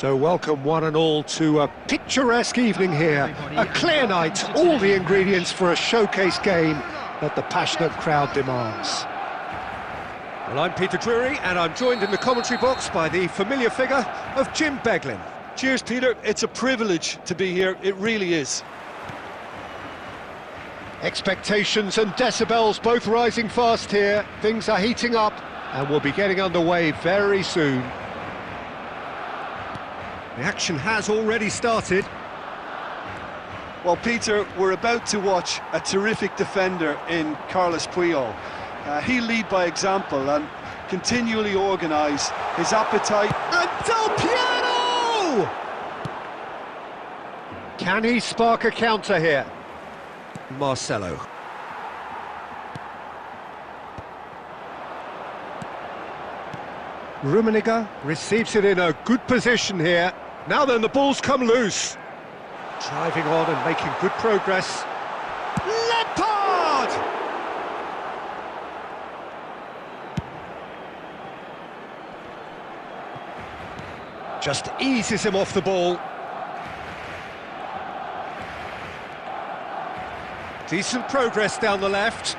So welcome one and all to a picturesque evening here. A clear night, all the ingredients for a showcase game that the passionate crowd demands. Well, I'm Peter Drury and I'm joined in the commentary box by the familiar figure of Jim Beglin. Cheers, Peter. It's a privilege to be here. It really is. Expectations and decibels both rising fast here. Things are heating up and we'll be getting underway very soon. The action has already started. Well, Peter, we're about to watch a terrific defender in Carlos Puyol. He'll lead by example and continually organise his appetite. And Del Piero! Can he spark a counter here? Marcelo. Rummenigge receives it in a good position here. Now then, the ball's come loose. Driving on and making good progress. Lampard! Just eases him off the ball. Decent progress down the left.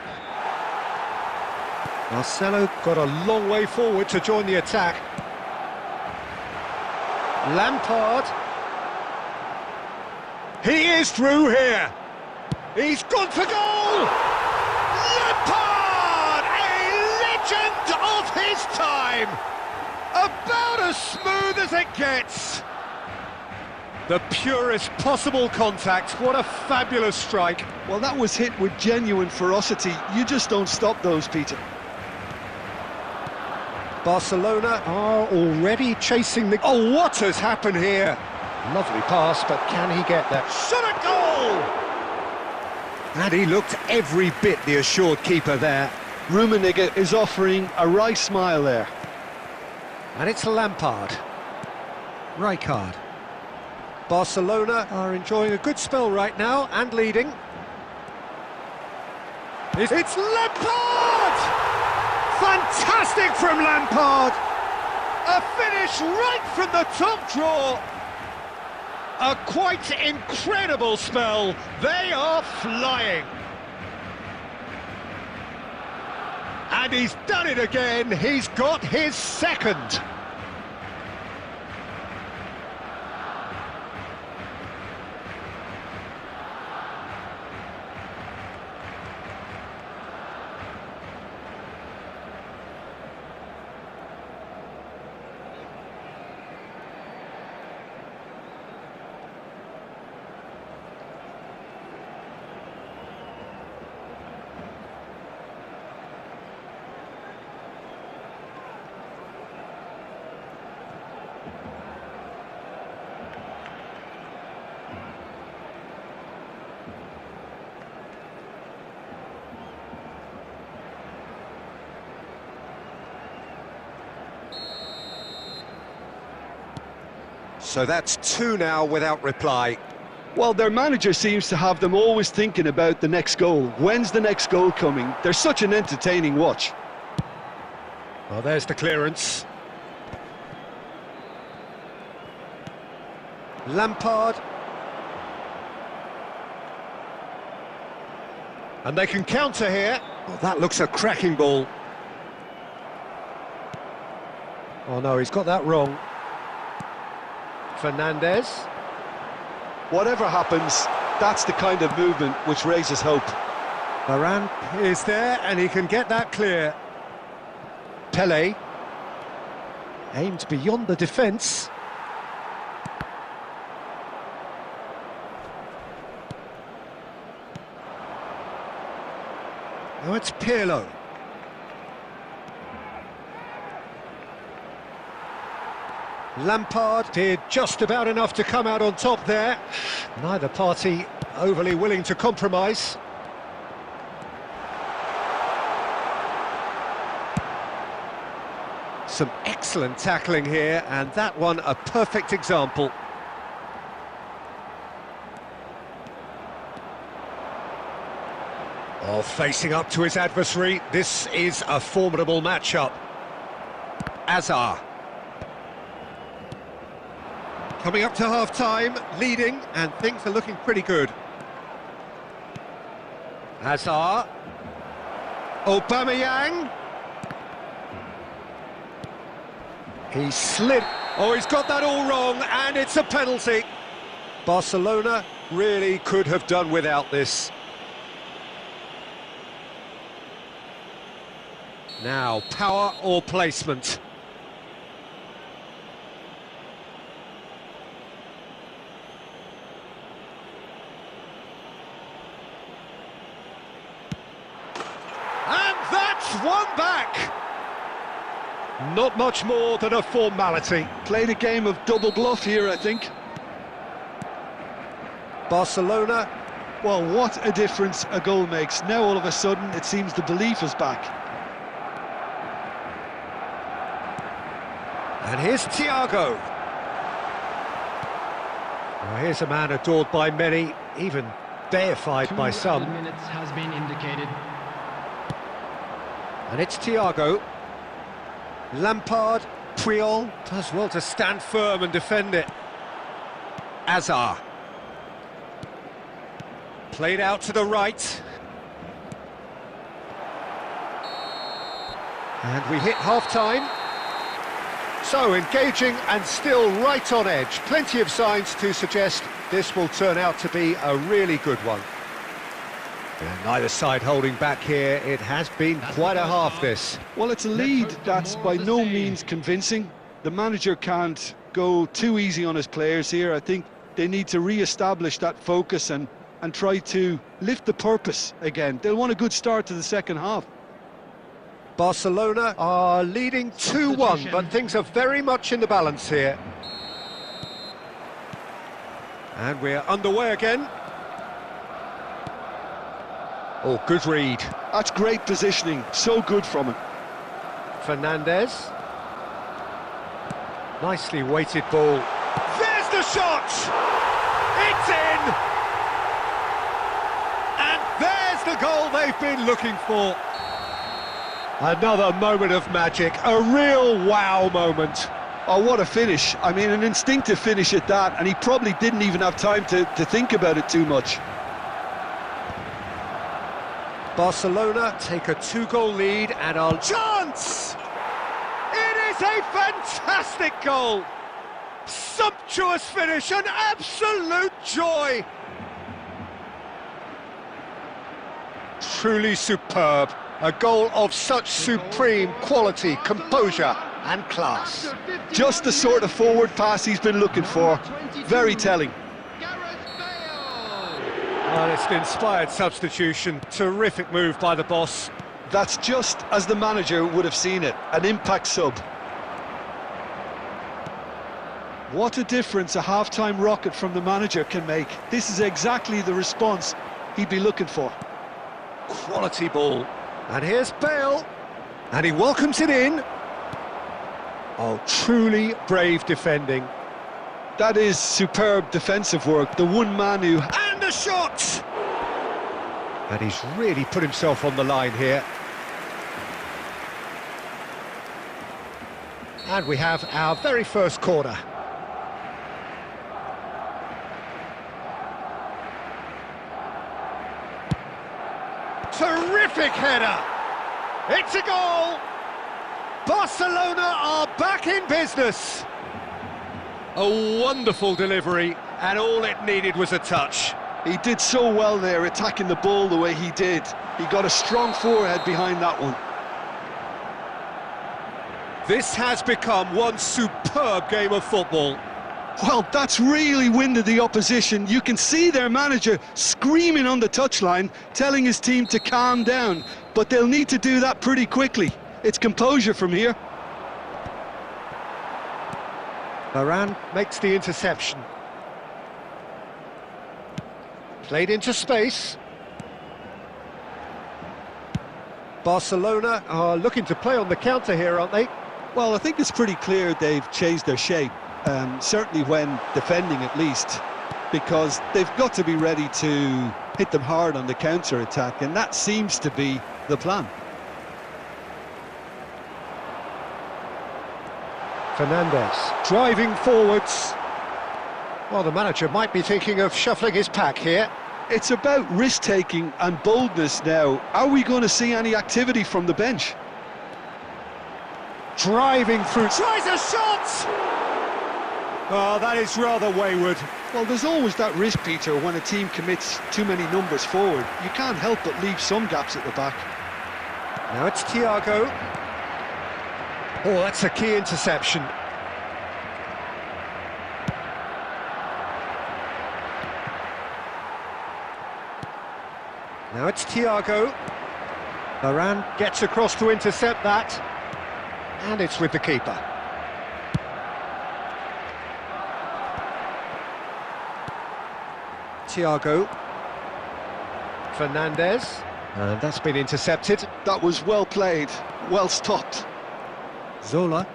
Marcelo got a long way forward to join the attack. Lampard. He is through here. He's gone for goal! Lampard! A legend of his time! About as smooth as it gets. The purest possible contact. What a fabulous strike. Well, that was hit with genuine ferocity. You just don't stop those, Peter. Barcelona are already chasing the... Oh, what has happened here? Lovely pass, but can he get that? Shot at goal! And he looked every bit the assured keeper there. Rummenigge is offering a wry smile there. And it's Lampard. Rijkaard. Barcelona are enjoying a good spell right now and leading. It's Lampard! Fantastic from Lampard! A finish right from the top draw! A quite incredible spell. They are flying. And he's done it again. He's got his second. So that's two now without reply. Well, their manager seems to have them always thinking about the next goal. When's the next goal coming? They're such an entertaining watch. Well, there's the clearance. Lampard. And they can counter here. Oh, that looks a cracking ball. Oh no, he's got that wrong. Fernandez. Whatever happens, that's the kind of movement which raises hope. Varane is there and he can get that clear. Pele. Aimed beyond the defence. Now it's Pirlo. Lampard did just about enough to come out on top there. Neither party overly willing to compromise. Some excellent tackling here, and that one a perfect example. Oh, facing up to his adversary, this is a formidable matchup. Azar. Coming up to half-time, leading, and things are looking pretty good. Hazard. Aubameyang. He slid. Oh, he's got that all wrong, and it's a penalty. Barcelona really could have done without this. Now, power or placement? And that's one back! Not much more than a formality. Played a game of double bluff here, I think. Barcelona. Well, what a difference a goal makes. Now all of a sudden it seems the belief is back. And here's Thiago. Well, here's a man adored by many, even deified by some. 2 minutes has been indicated. And it's Thiago. Lampard, Puyol does well to stand firm and defend it. Hazard. Played out to the right. And we hit half-time. So, engaging and still right on edge. Plenty of signs to suggest this will turn out to be a really good one. And neither side holding back here. It has been quite a half, this. Well, it's a lead that's by no means convincing. The manager can't go too easy on his players here. I think they need to re-establish that focus and try to lift the purpose again. They'll want a good start to the second half. Barcelona are leading 2-1, but things are very much in the balance here. And we're underway again. Oh, good read. That's great positioning, so good from him. Fernandez. Nicely weighted ball. There's the shot! It's in! And there's the goal they've been looking for. Another moment of magic, a real wow moment. Oh, what a finish. I mean, an instinctive finish at that, and he probably didn't even have time to think about it too much. Barcelona take a 2-goal lead and a chance! It is a fantastic goal! Sumptuous finish, an absolute joy! Truly superb. A goal of such supreme quality, composure and class. Just the sort of forward pass he's been looking for. Very telling. Well, it's an inspired substitution. Terrific move by the boss. That's just as the manager would have seen it. An impact sub. What a difference a half-time rocket from the manager can make. This is exactly the response he'd be looking for. Quality ball. And here's Bale. And he welcomes it in. Oh, truly brave defending. That is superb defensive work. The one man who... And a shot! And he's really put himself on the line here. And we have our very first corner. Terrific header! It's a goal! Barcelona are back in business! A wonderful delivery, and all it needed was a touch. He did so well there, attacking the ball the way he did. He got a strong forehead behind that one. This has become one superb game of football. Well, that's really winded the opposition. You can see their manager screaming on the touchline, telling his team to calm down. But they'll need to do that pretty quickly. It's composure from here. Varane makes the interception. Played into space. Barcelona are looking to play on the counter here, aren't they? Well, I think it's pretty clear they've changed their shape. Certainly when defending at least, because they've got to be ready to hit them hard on the counter-attack, and that seems to be the plan. Fernandez driving forwards. Well, the manager might be thinking of shuffling his pack here. It's about risk-taking and boldness now. Are we going to see any activity from the bench? Driving through, tries a shot! Oh, that is rather wayward. Well, there's always that risk, Peter, when a team commits too many numbers forward. You can't help but leave some gaps at the back. Now it's Thiago. Oh, that's a key interception. Now it's Thiago. Varane gets across to intercept that. And it's with the keeper. Thiago. Fernandez. And that's been intercepted. That was well played, well stopped. Zola.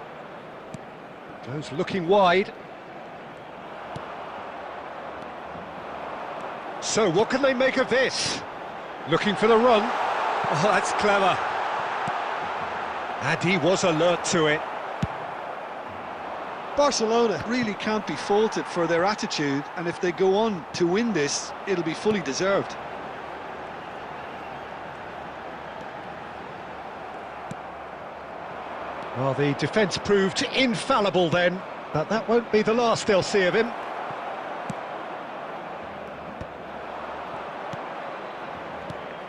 Goes looking wide. So what can they make of this? Looking for the run. Oh, that's clever. And he was alert to it. Barcelona really can't be faulted for their attitude, and if they go on to win this, it'll be fully deserved. Well, the defence proved infallible then, but that won't be the last they'll see of him.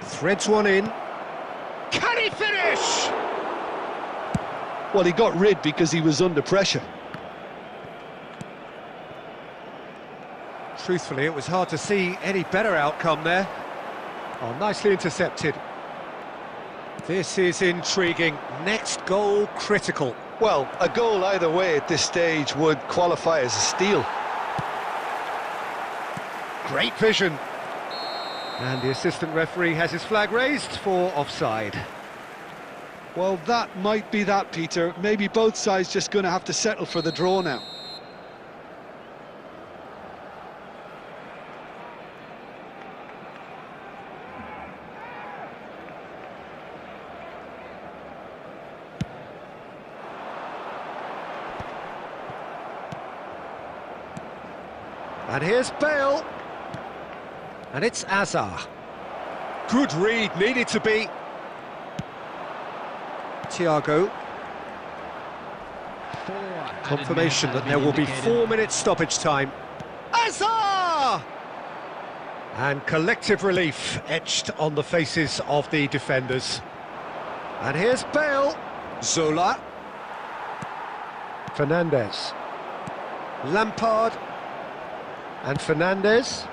Threads one in. Can he finish? Well, he got rid because he was under pressure. Truthfully, it was hard to see any better outcome there. Oh, nicely intercepted. This is intriguing. Next goal critical. Well, a goal either way at this stage would qualify as a steal. Great vision. And the assistant referee has his flag raised for offside. Well, that might be that, Peter. Maybe both sides just going to have to settle for the draw now. And here's Bale. And it's Azar. Good read, needed to be. Thiago. Confirmation that there will be 4 minutes stoppage time. Azar! And collective relief etched on the faces of the defenders. And here's Bale. Zola. Fernandez. Lampard. And Fernandez.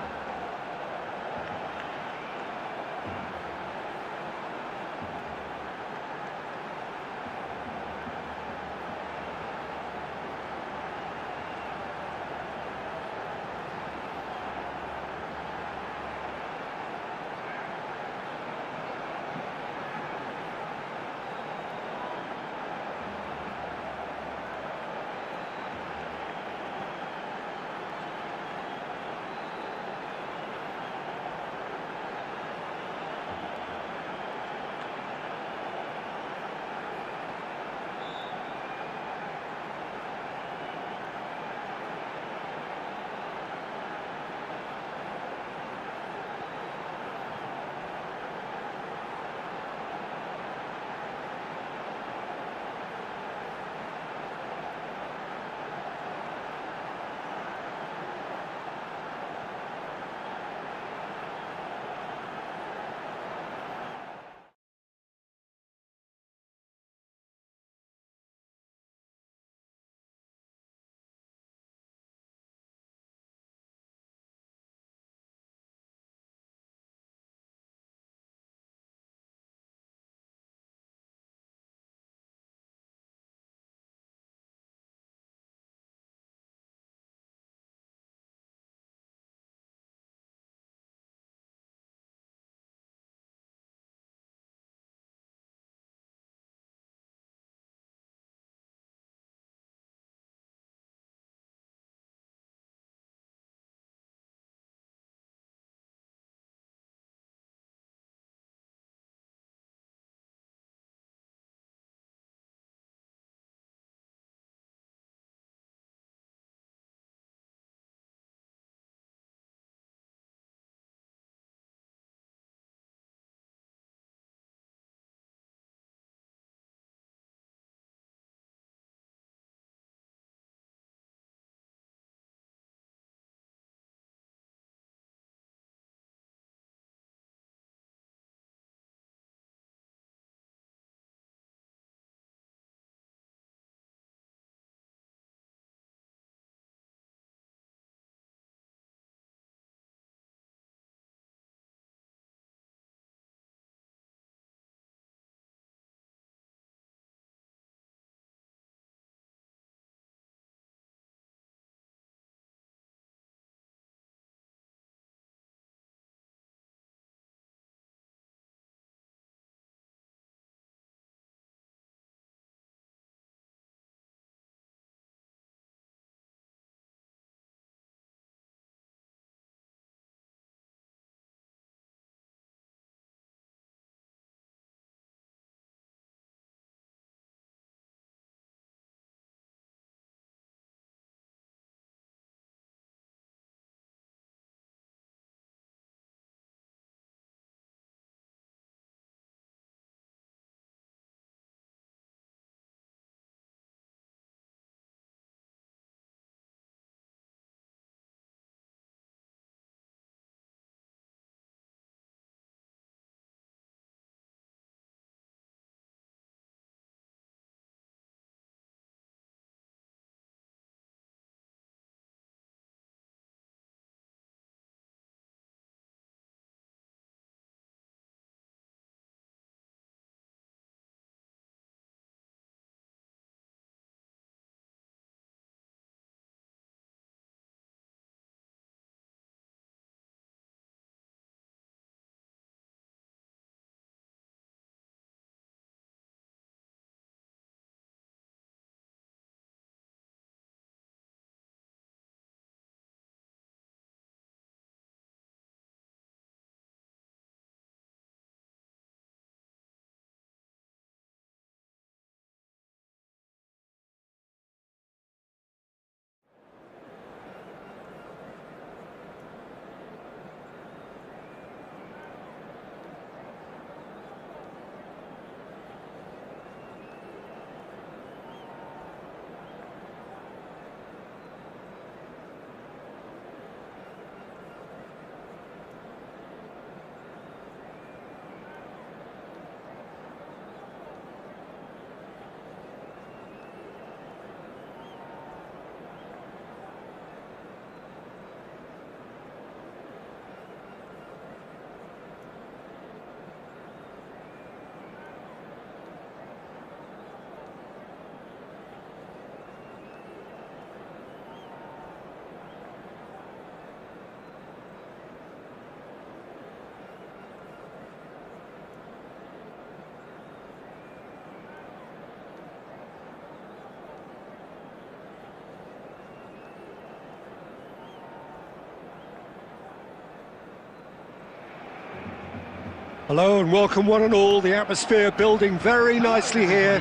Hello and welcome one and all. The atmosphere building very nicely here.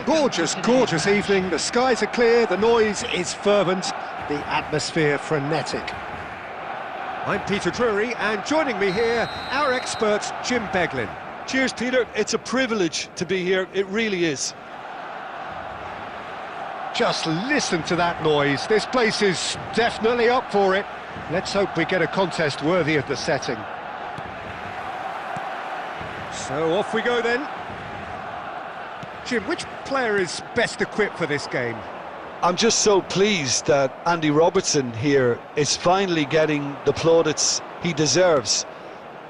Gorgeous, gorgeous evening. The skies are clear, the noise is fervent, the atmosphere frenetic. I'm Peter Drury, and joining me here, our expert Jim Beglin. Cheers, Peter. It's a privilege to be here. It really is. Just listen to that noise. This place is definitely up for it. Let's hope we get a contest worthy of the setting. So off we go then. Jim, which player is best equipped for this game? I'm just so pleased that Andy Robertson here is finally getting the plaudits he deserves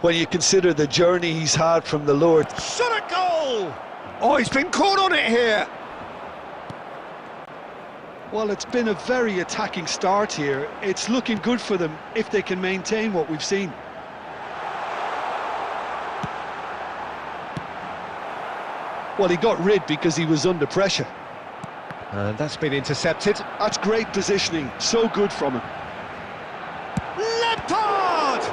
when you consider the journey he's had from the Lord. Shot a goal! Oh, he's been caught on it here. Well, it's been a very attacking start here. It's looking good for them if they can maintain what we've seen. Well, he got rid because he was under pressure. And that's been intercepted. That's great positioning, so good from him. Lampard!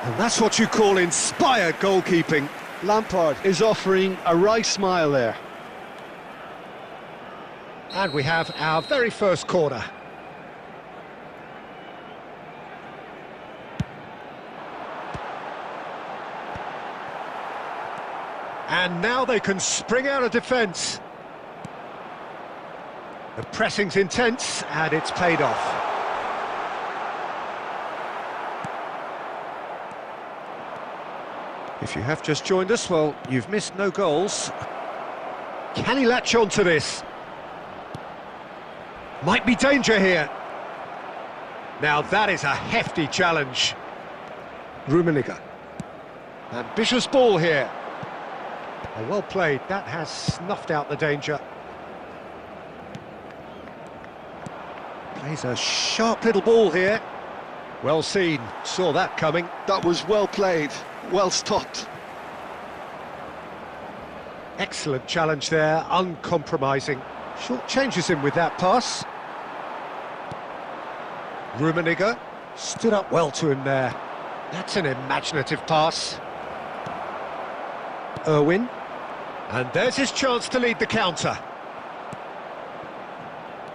And that's what you call inspired goalkeeping. Lampard is offering a wry smile there. And we have our very first corner. And now they can spring out of defence. The pressing's intense, and it's paid off. If you have just joined us, well, you've missed no goals. Can he latch on to this? Might be danger here. Now that is a hefty challenge. Rummenigge. Ambitious ball here. Oh, well played, that has snuffed out the danger. Plays a sharp little ball here. Well seen, saw that coming. That was well played, well stopped. Excellent challenge there, uncompromising. Short changes him with that pass. Rummenigge stood up well to him there. That's an imaginative pass. Irwin. And there's his chance to lead the counter.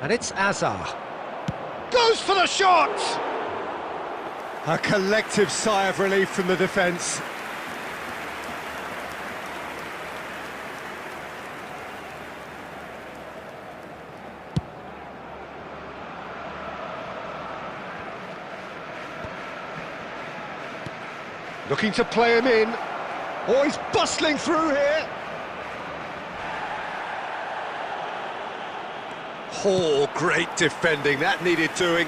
And it's Azar. Goes for the shot! A collective sigh of relief from the defence. Looking to play him in. Oh, he's bustling through here. Oh, great defending, that needed doing.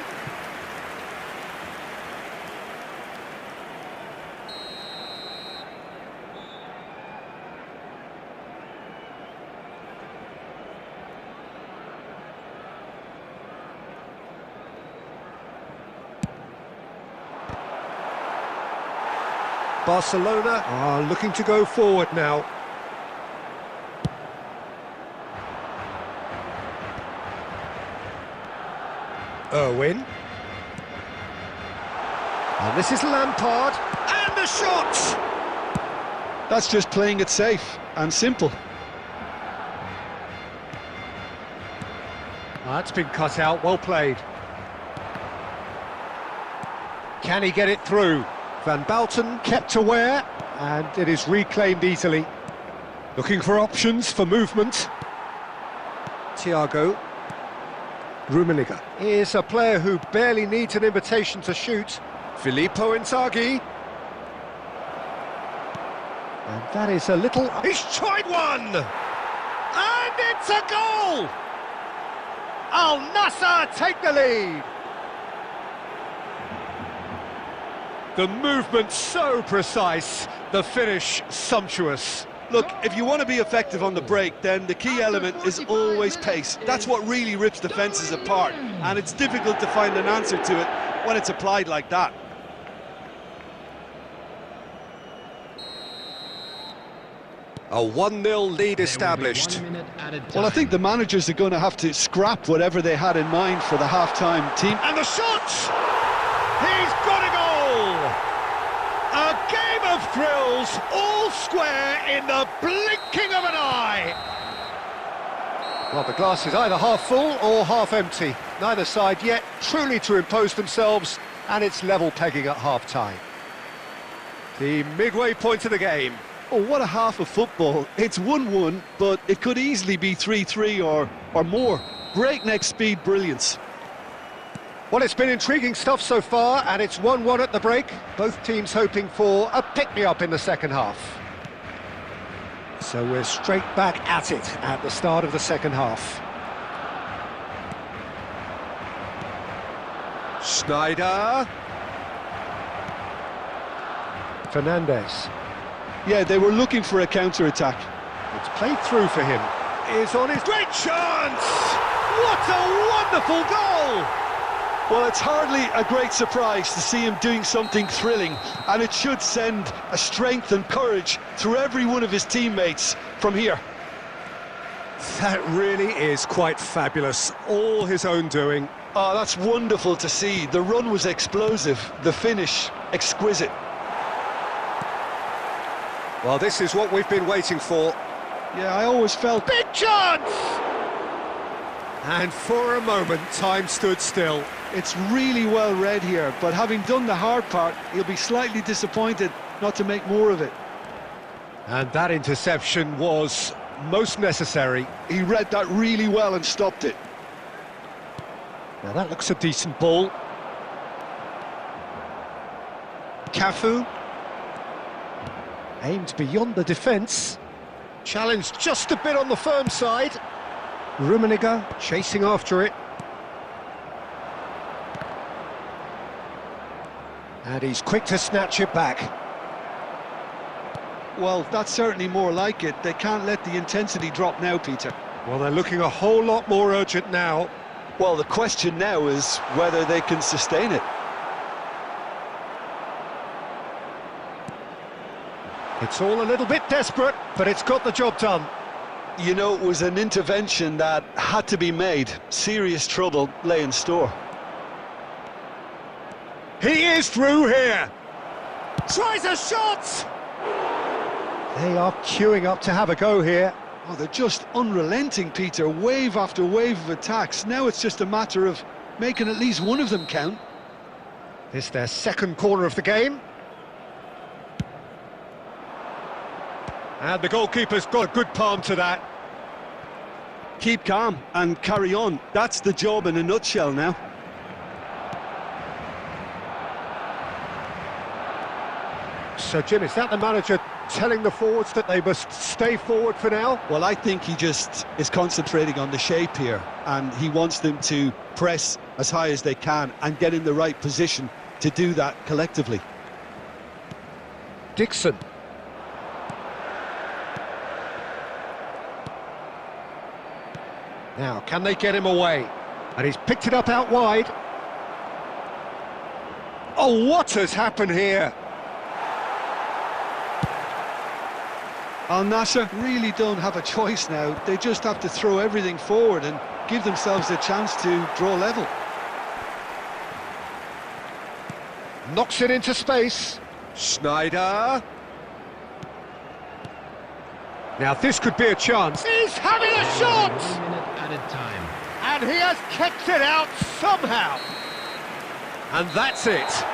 Barcelona are looking to go forward now. Irwin. And this is Lampard. And the shot! That's just playing it safe and simple. That's been cut out, well played. Can he get it through? Van Bouten kept aware, and it is reclaimed easily. Looking for options for movement. Thiago. Rummenigge is a player who barely needs an invitation to shoot. Filippo Inzaghi. And that is a little... He's tried one! And it's a goal! Al Nassr take the lead! The movement so precise, the finish sumptuous. Look, if you want to be effective on the break, then the key element is always pace. That's what really rips defences apart, and it's difficult to find an answer to it when it's applied like that. A 1-0 lead established. Well, I think the managers are going to have to scrap whatever they had in mind for the half-time team. And the shot! He's got a goal! A game of of thrills, all square in the blinking of an eye. Well, the glass is either half full or half empty. Neither side yet truly to impose themselves, and it's level pegging at half-time. The midway point of the game. Oh, what a half of football. It's 1-1, but it could easily be 3-3 or more. Breakneck speed brilliance. Well, it's been intriguing stuff so far, and it's 1-1 at the break. Both teams hoping for a pick-me-up in the second half. So we're straight back at it at the start of the second half. Schneider. Fernandez. Yeah, they were looking for a counter-attack. It's played through for him. Is on his great chance! What a wonderful goal! Well, it's hardly a great surprise to see him doing something thrilling, and it should send a strength and courage through every one of his teammates from here. That really is quite fabulous. All his own doing. Oh, that's wonderful to see. The run was explosive, the finish exquisite. Well, this is what we've been waiting for. Yeah, I always felt... Big chance! And for a moment, time stood still. It's really well read here, but having done the hard part, he'll be slightly disappointed not to make more of it. And that interception was most necessary. He read that really well and stopped it. Now that looks a decent ball. Cafu. Aimed beyond the defence. Challenged just a bit on the firm side. Rummenigge chasing after it. And he's quick to snatch it back. Well, that's certainly more like it. They can't let the intensity drop now, Peter. Well, they're looking a whole lot more urgent now. Well, the question now is whether they can sustain it. It's all a little bit desperate, but it's got the job done. You know, it was an intervention that had to be made. Serious trouble lay in store. He is through here. Tries a shot. They are queuing up to have a go here. Oh, they're just unrelenting, Peter. Wave after wave of attacks. Now it's just a matter of making at least one of them count. This their second corner of the game. And the goalkeeper's got a good palm to that. Keep calm and carry on. That's the job in a nutshell now. So, Jim, is that the manager telling the forwards that they must stay forward for now? Well, I think he just is concentrating on the shape here, and he wants them to press as high as they can and get in the right position to do that collectively. Dixon. Now, can they get him away? And he's picked it up out wide. Oh, what has happened here? Al Nassr really don't have a choice now. They just have to throw everything forward and give themselves a chance to draw level. Knocks it into space. Schneider. Now this could be a chance. He's having a shot! 1 minute added time. And he has kept it out somehow. And that's it.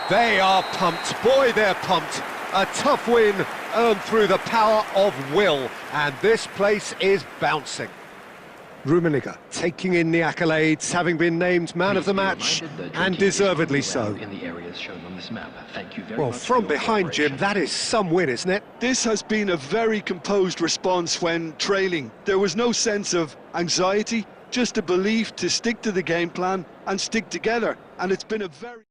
They are pumped. Boy, they're pumped. A tough win earned through the power of will. And this place is bouncing. Rummenigge taking in the accolades, having been named man of the match, and deservedly so. In the areas shown on this map. Thank you very Well, much from behind, Jim, that is some win, isn't it? This has been a very composed response when trailing. There was no sense of anxiety, just a belief to stick to the game plan and stick together. And it's been a very...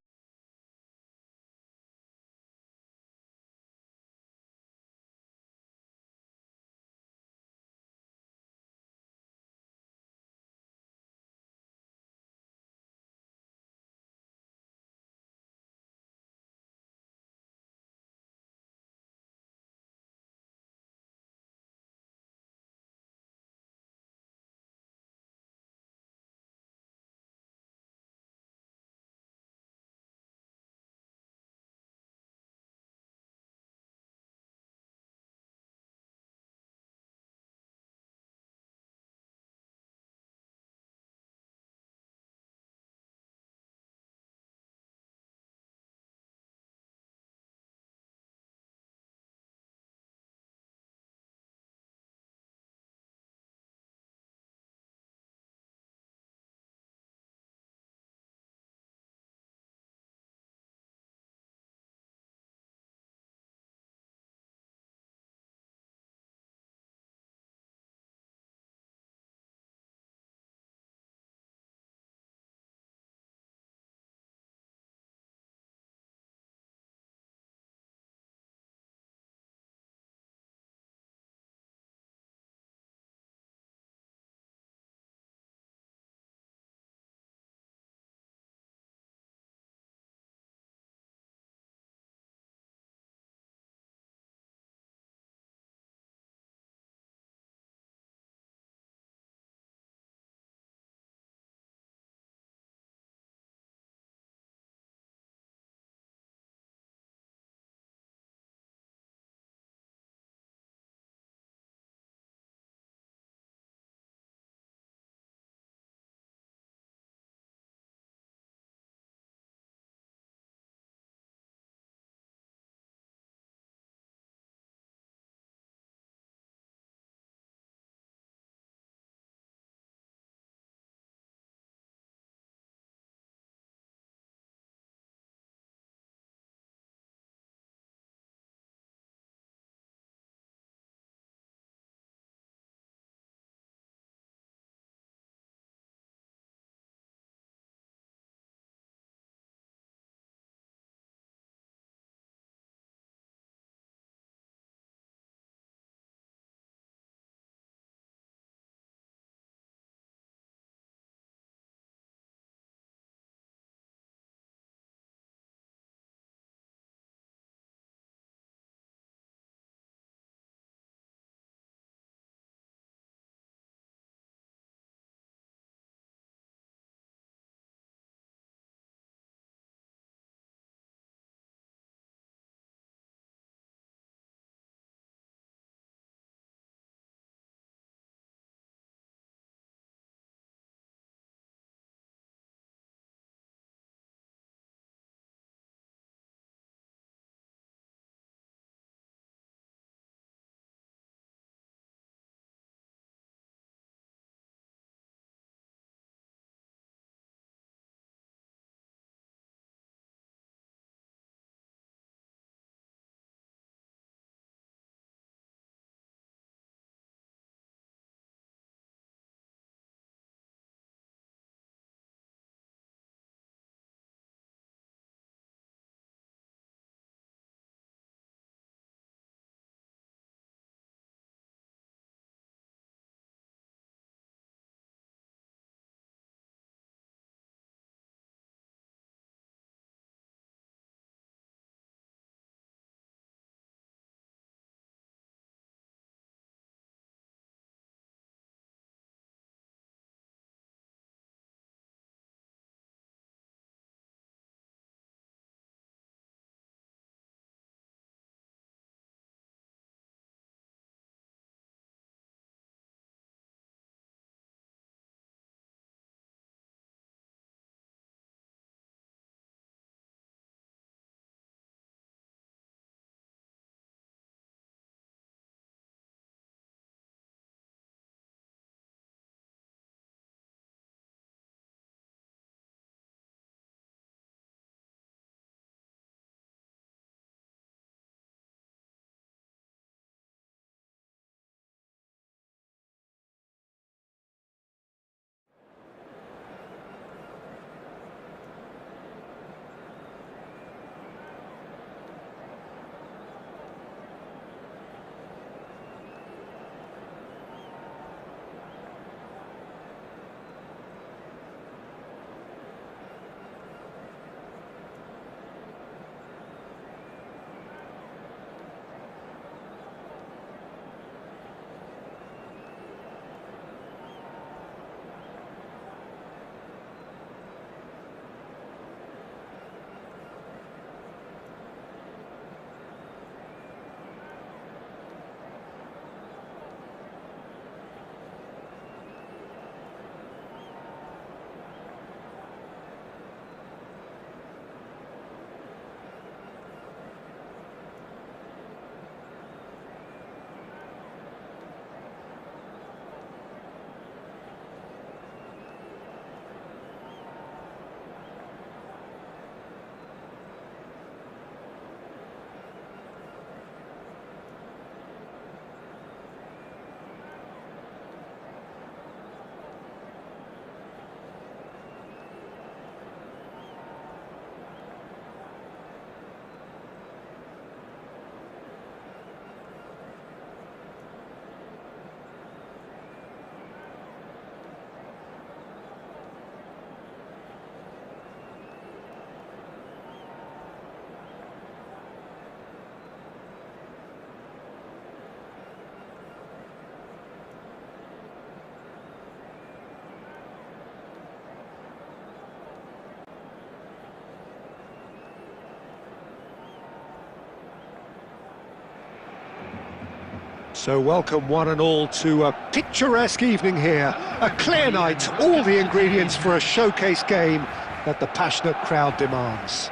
So welcome one and all to a picturesque evening here. A clear night, all the ingredients for a showcase game that the passionate crowd demands.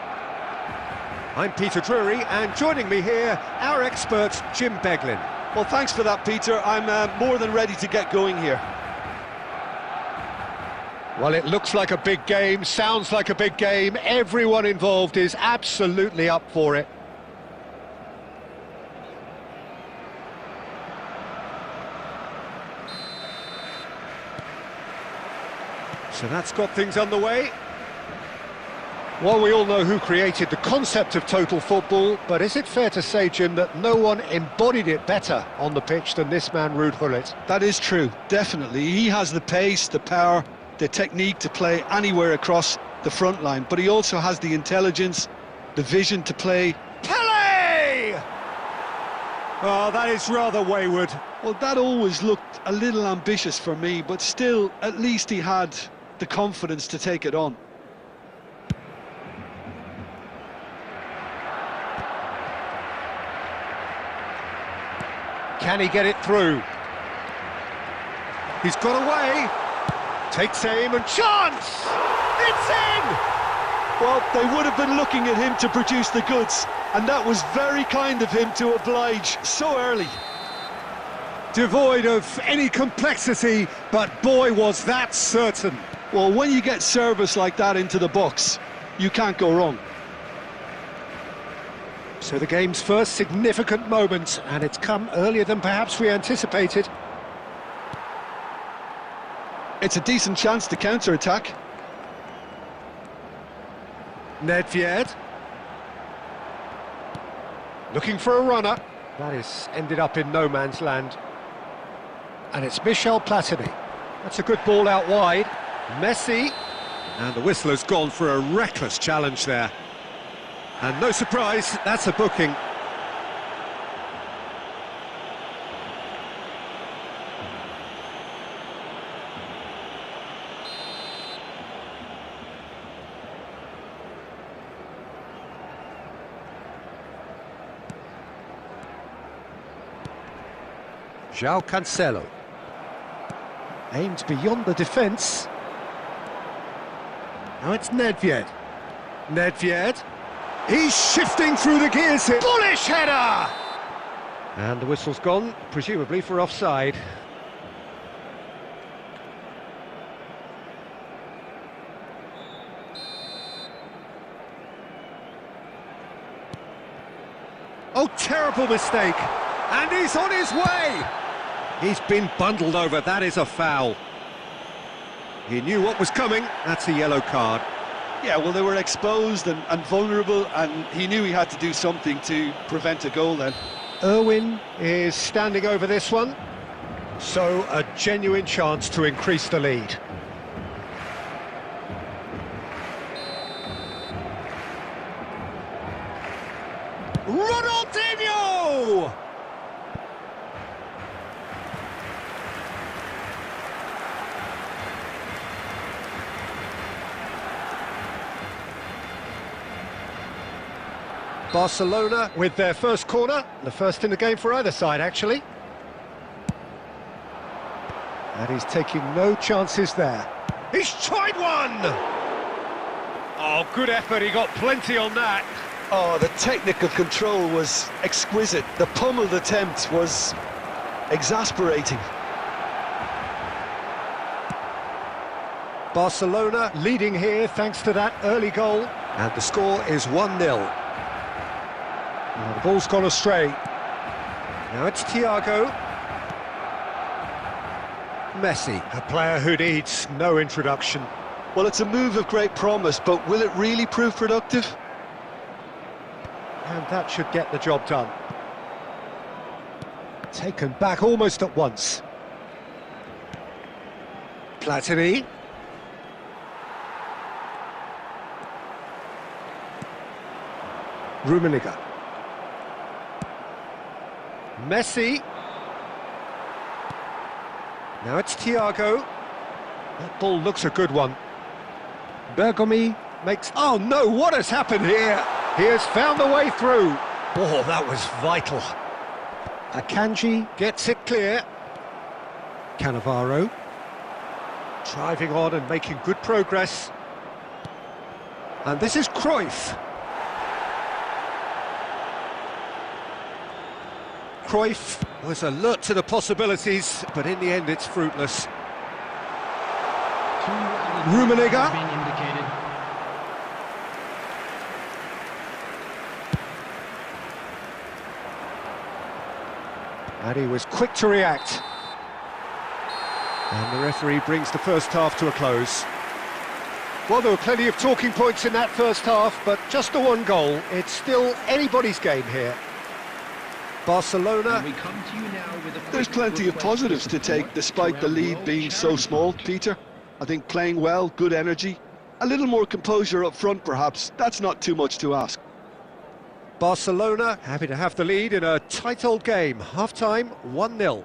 I'm Peter Drury, and joining me here, our expert, Jim Beglin. Well, thanks for that, Peter. I'm more than ready to get going here. Well, it looks like a big game, sounds like a big game. Everyone involved is absolutely up for it. So that's got things underway. Well, we all know who created the concept of total football, but is it fair to say, Jim, that no one embodied it better on the pitch than this man, Ruud Gullit? That is true, definitely. He has the pace, the power, the technique to play anywhere across the front line, but he also has the intelligence, the vision to play. Pele! Oh, that is rather wayward. Well, that always looked a little ambitious for me, but still, at least he had the confidence to take it on. Can he get it through? He's got away. Takes aim and chance! It's in! Well, they would have been looking at him to produce the goods, and that was very kind of him to oblige so early. Devoid of any complexity, but boy, was that certain. Well, when you get service like that into the box, you can't go wrong. So the game's first significant moment, and it's come earlier than perhaps we anticipated. It's a decent chance to counter-attack. Nedved. Looking for a runner. That is ended up in no man's land. And it's Michel Platini. That's a good ball out wide. Messi. And the whistle has gone for a reckless challenge there. And no surprise, that's a booking. João Cancelo. Aimed beyond the defence. Now it's Nedved. Nedved. He's shifting through the gears here. Bullish header! And the whistle's gone, presumably for offside. Oh, terrible mistake. And he's on his way! He's been bundled over, that is a foul. He knew what was coming, that's a yellow card. Yeah, well, they were exposed and vulnerable, and he knew he had to do something to prevent a goal then. Irwin is standing over this one, so a genuine chance to increase the lead. Ronaldinho! Barcelona with their first corner, the first in the game for either side, actually. And he's taking no chances there. He's tried one! Oh, good effort, he got plenty on that. Oh, the technical control was exquisite. The pummeled attempt was exasperating. Barcelona leading here thanks to that early goal. And the score is 1-0. Now the ball's gone astray. Now it's Thiago. Messi, a player who needs no introduction. Well, it's a move of great promise, but will it really prove productive? And that should get the job done. Taken back almost at once. Platini. Rummenigge. Messi. Now it's Thiago. That ball looks a good one. Bergomi makes... Oh no, what has happened here? He has found the way through. Oh, that was vital. Akanji gets it clear. Cannavaro driving on and making good progress. And this is Cruyff. Cruyff was alert to the possibilities, but in the end it's fruitless. Rummenigge. And he was quick to react. And the referee brings the first half to a close. Well, there were plenty of talking points in that first half, but just the one goal. It's still anybody's game here. Barcelona. There's plenty of positives to take, despite the lead being so small, Peter. I think playing well, good energy, a little more composure up front perhaps, that's not too much to ask. Barcelona happy to have the lead in a tight old game. Half-time, 1-0.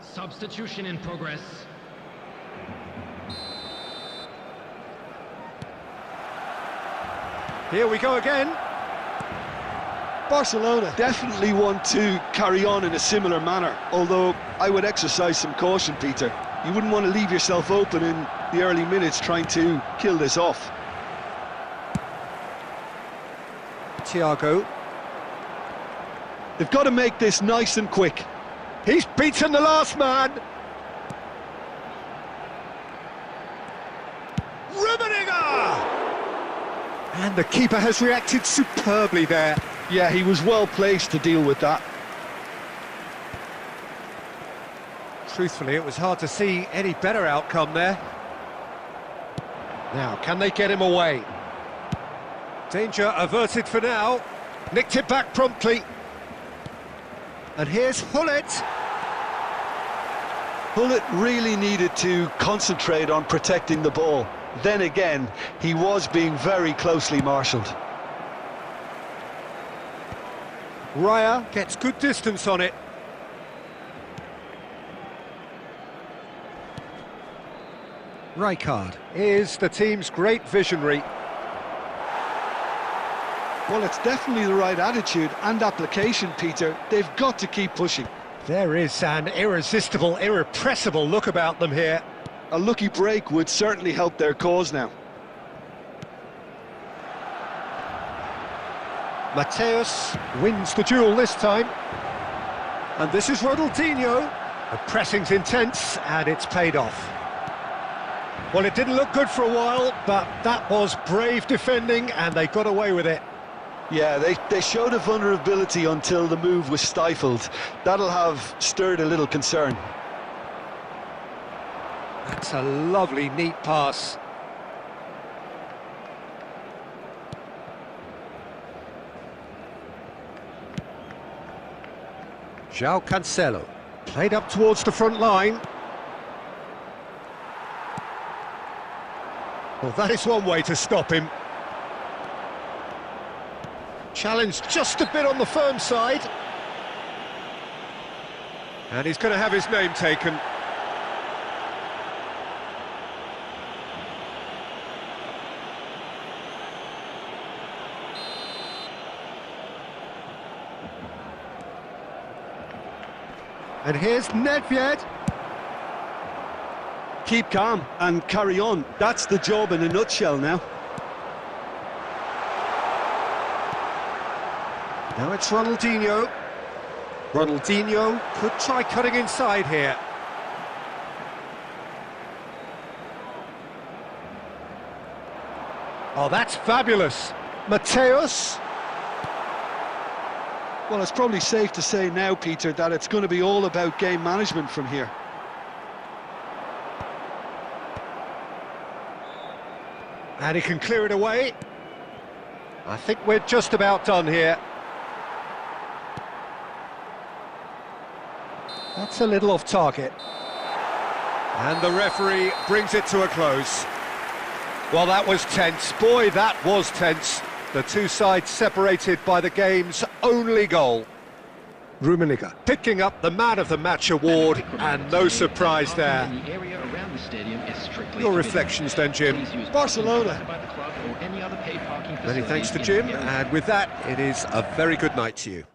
Substitution in progress. Here we go again. Barcelona definitely want to carry on in a similar manner, although I would exercise some caution, Peter. You wouldn't want to leave yourself open in the early minutes trying to kill this off. Thiago. They've got to make this nice and quick. He's beaten the last man. Rummenigge! And the keeper has reacted superbly there. Yeah, he was well placed to deal with that. Truthfully, it was hard to see any better outcome there. Now, can they get him away? Danger averted for now. Nicked it back promptly. And here's Hullet. Hullet really needed to concentrate on protecting the ball. Then again, he was being very closely marshalled. Raya gets good distance on it. Rijkaard is the team's great visionary. Well, it's definitely the right attitude and application, Peter. They've got to keep pushing. There is an irresistible, irrepressible look about them here. A lucky break would certainly help their cause now. Mateus wins the duel this time. And this is Ronaldinho. The pressing's intense and it's paid off. Well, it didn't look good for a while, but that was brave defending and they got away with it. Yeah, they showed a vulnerability until the move was stifled. That'll have stirred a little concern. That's a lovely, neat pass. João Cancelo, played up towards the front line. Well, that is one way to stop him. Challenged just a bit on the firm side. And he's going to have his name taken. And here's Nedved. Keep calm and carry on. That's the job in a nutshell now. Now it's Ronaldinho. Ronaldinho could try cutting inside here. Oh, that's fabulous. Mateus. Well, it's probably safe to say now, Peter, that it's going to be all about game management from here. And he can clear it away. I think we're just about done here. That's a little off target. And the referee brings it to a close. Well, that was tense. Boy, that was tense. The two sides separated by the game's only goal. Rummenigge picking up the Man of the Match award, and no surprise there. Your reflections then, Jim? Barcelona. Many thanks to Jim, and with that, it is a very good night to you.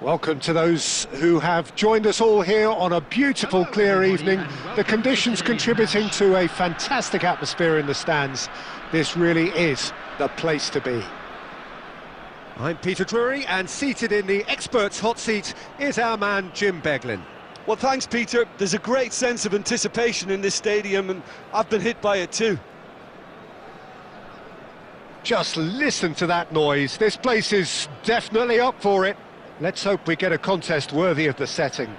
Welcome to those who have joined us all here on a beautiful, clear evening. The conditions contributing to a fantastic atmosphere in the stands. This really is the place to be. I'm Peter Drury, and seated in the experts' hot seat is our man Jim Beglin. Well, thanks, Peter. There's a great sense of anticipation in this stadium, and I've been hit by it too. Just listen to that noise. This place is definitely up for it. Let's hope we get a contest worthy of the setting.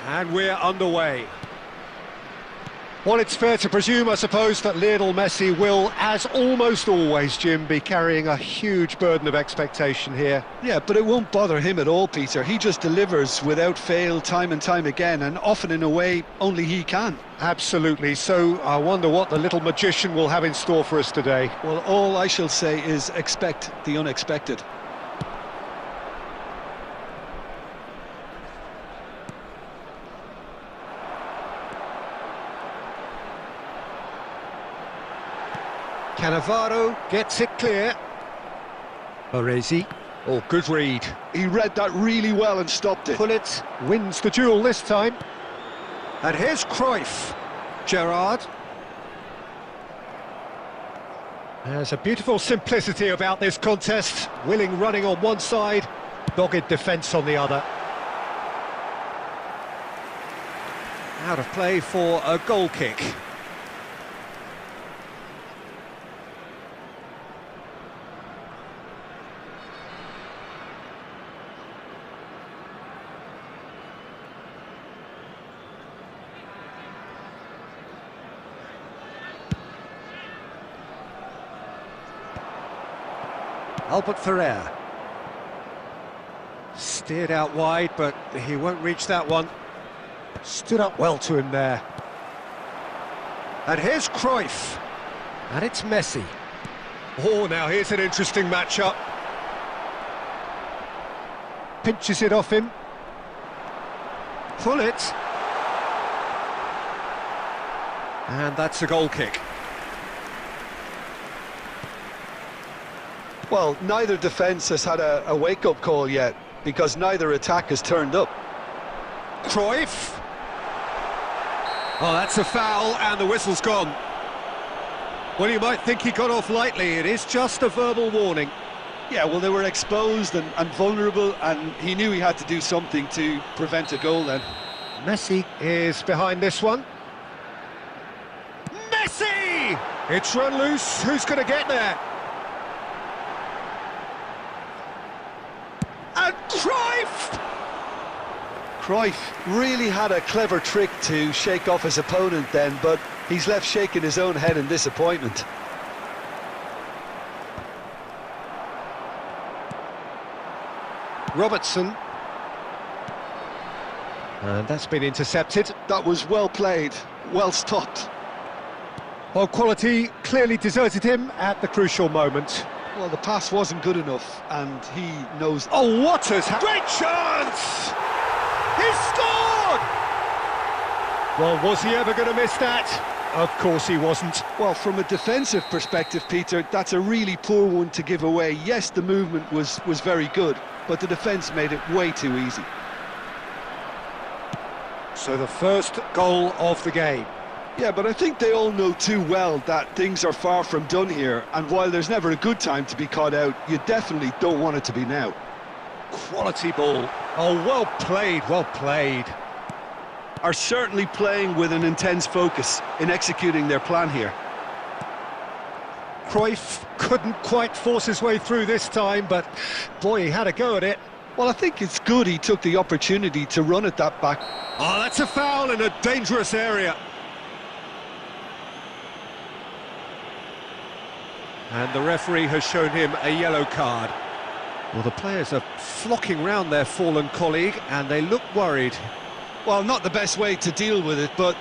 And we're underway. Well, it's fair to presume, I suppose, that Lionel Messi will, as almost always, Jim, be carrying a huge burden of expectation here. Yeah, but it won't bother him at all, Peter. He just delivers without fail time and time again, and often in a way only he can. Absolutely. So I wonder what the little magician will have in store for us today. Well, all I shall say is expect the unexpected. Cannavaro gets it clear. Baresi. Oh, good read. He read that really well and stopped it. Pullet wins the duel this time. And here's Cruyff. Gerrard. There's a beautiful simplicity about this contest. Willing running on one side, dogged defence on the other. Out of play for a goal kick. Albert Ferrer. Steered out wide, but he won't reach that one. Stood up well to him there. And here's Cruyff. And it's Messi. Oh, now here's an interesting matchup. Pinches it off him. Pullet. And that's a goal kick. Well, neither defence has had a wake-up call yet, because neither attack has turned up. Cruyff. Oh, that's a foul, and the whistle's gone. Well, you might think he got off lightly. It is just a verbal warning. Yeah, well, they were exposed and vulnerable, and he knew he had to do something to prevent a goal then. Messi is behind this one. Messi! It's run loose. Who's going to get there? And Cruyff! Cruyff really had a clever trick to shake off his opponent then, but he's left shaking his own head in disappointment. Robertson. And that's been intercepted. That was well played, well stopped. Well, quality clearly deserted him at the crucial moment. Well, the pass wasn't good enough, and he knows... Oh, what has happened? Great chance! He scored! Well, was he ever going to miss that? Of course he wasn't. Well, from a defensive perspective, Peter, that's a really poor one to give away. Yes, the movement was very good, but the defence made it way too easy. So the first goal of the game. Yeah, but I think they all know too well that things are far from done here, and while there's never a good time to be caught out, you definitely don't want it to be now. Quality ball. Oh, well played, well played. Are certainly playing with an intense focus in executing their plan here. Cruyff couldn't quite force his way through this time, but boy, he had a go at it. Well, I think it's good he took the opportunity to run at that back. Oh, that's a foul in a dangerous area. And the referee has shown him a yellow card. Well, the players are flocking round their fallen colleague, and they look worried. Well, not the best way to deal with it, but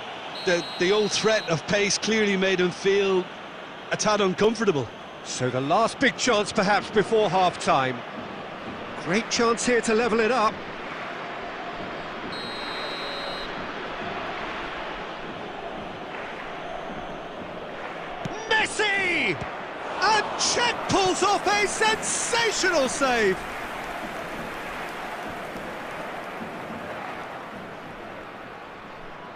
the old threat of pace clearly made him feel a tad uncomfortable. So the last big chance perhaps before half-time. Great chance here to level it up. Messi! And Czech pulls off a sensational save.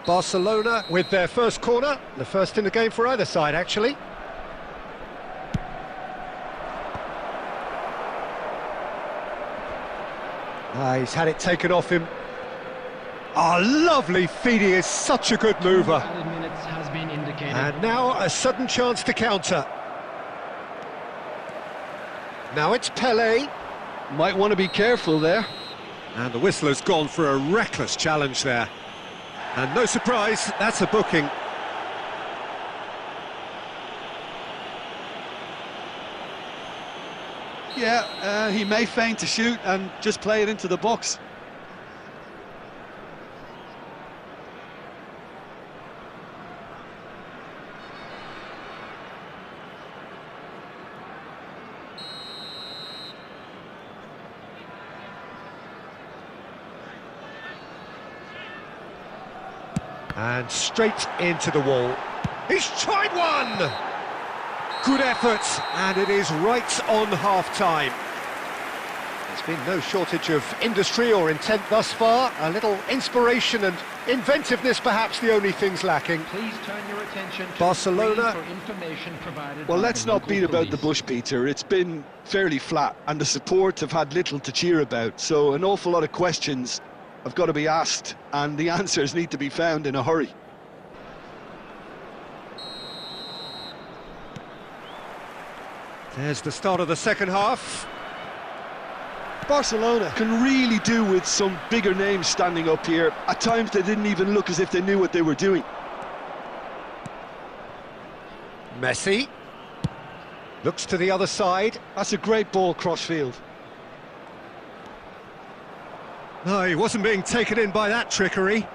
Barcelona with their first corner, the first in the game for either side, actually. He's had it taken off him. Lovely feed, he is such a good mover. Minutes has been indicated. And now a sudden chance to counter. Now it's Pelé. Might want to be careful there. And the whistler's gone for a reckless challenge there. And no surprise, that's a booking. Yeah, he may feign to shoot and just play it into the box. And straight into the wall. He's tried one! Good effort, and it is right on half-time. There's been no shortage of industry or intent thus far. A little inspiration and inventiveness, perhaps the only things lacking. Please turn your attention to Barcelona. for information provided Well, by let's the not local beat about the police. bush, Peter. It's been fairly flat, and the support have had little to cheer about. So an awful lot of questions have got to be asked, and the answers need to be found in a hurry. There's the start of the second half. Barcelona can really do with some bigger names standing up here. At times they didn't even look as if they knew what they were doing. Messi. Looks to the other side. That's a great ball cross-field. No, he wasn't being taken in by that trickery.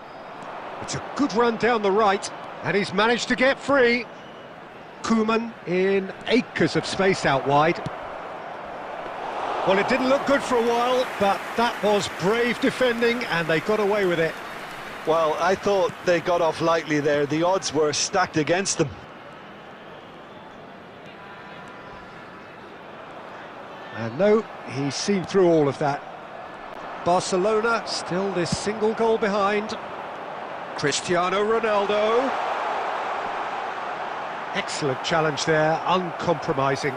It's a good run down the right, and he's managed to get free. Koeman in acres of space out wide. Well, it didn't look good for a while, but that was brave defending, and they got away with it. Well, I thought they got off lightly there. The odds were stacked against them. And no, he's seen through all of that. Barcelona still this single goal behind. Cristiano Ronaldo. Excellent challenge there, uncompromising.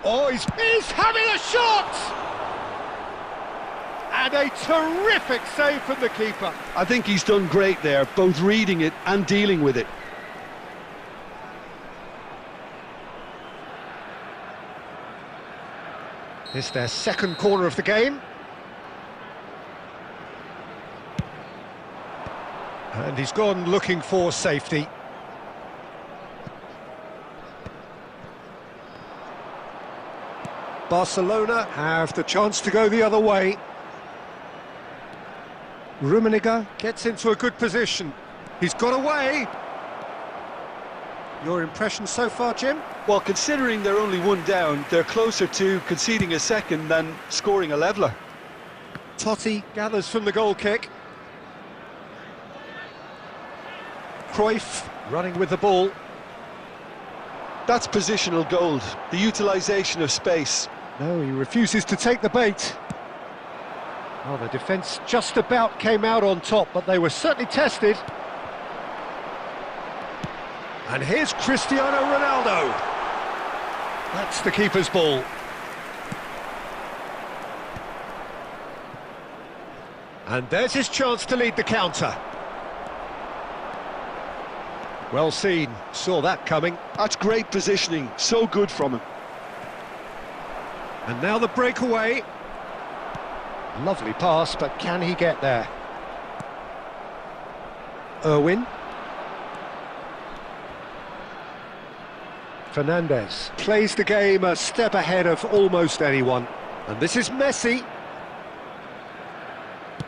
Oh, he's having a shot! And a terrific save from the keeper. I think he's done great there, both reading it and dealing with it. It's their second corner of the game. And he's gone looking for safety. Barcelona have the chance to go the other way. Rummenigge gets into a good position. He's got away. Your impression so far, Jim? Well, considering they're only one down, they're closer to conceding a second than scoring a leveller. Totti gathers from the goal kick. Cruyff running with the ball. That's positional gold, the utilisation of space. No, he refuses to take the bait. Well, the defence just about came out on top, but they were certainly tested. And here's Cristiano Ronaldo. That's the keeper's ball. And there's his chance to lead the counter. Well seen, saw that coming. That's great positioning, so good from him. And now the breakaway. Lovely pass, but can he get there? Irwin. Fernandez plays the game a step ahead of almost anyone. And this is Messi.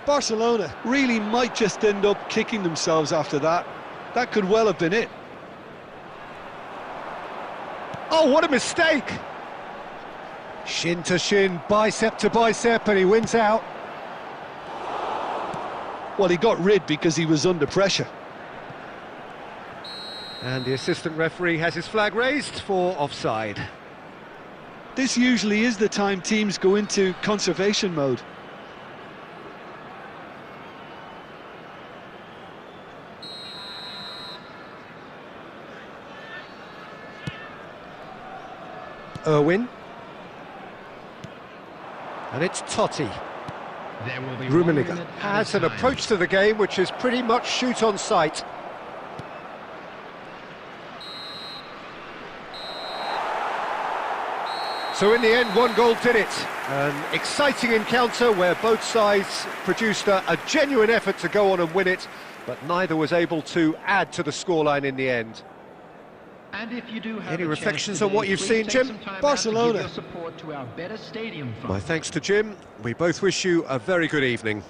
Barcelona really might just end up kicking themselves after that. That could well have been it. Oh, what a mistake! Shin to shin, bicep to bicep, and he wins out. Well, he got rid because he was under pressure. And the assistant referee has his flag raised for offside. This usually is the time teams go into conservation mode. Irwin. And it's Totti. There will be Rummenigge has an approach to the game which is pretty much shoot on sight. So in the end, one goal did it. An exciting encounter where both sides produced a genuine effort to go on and win it, but neither was able to add to the scoreline in the end. And if you do have Any a reflections chance on what today, you've please seen, take Jim? some time out to Barcelona. give your support to our better stadium fund. My thanks to Jim. We both wish you a very good evening.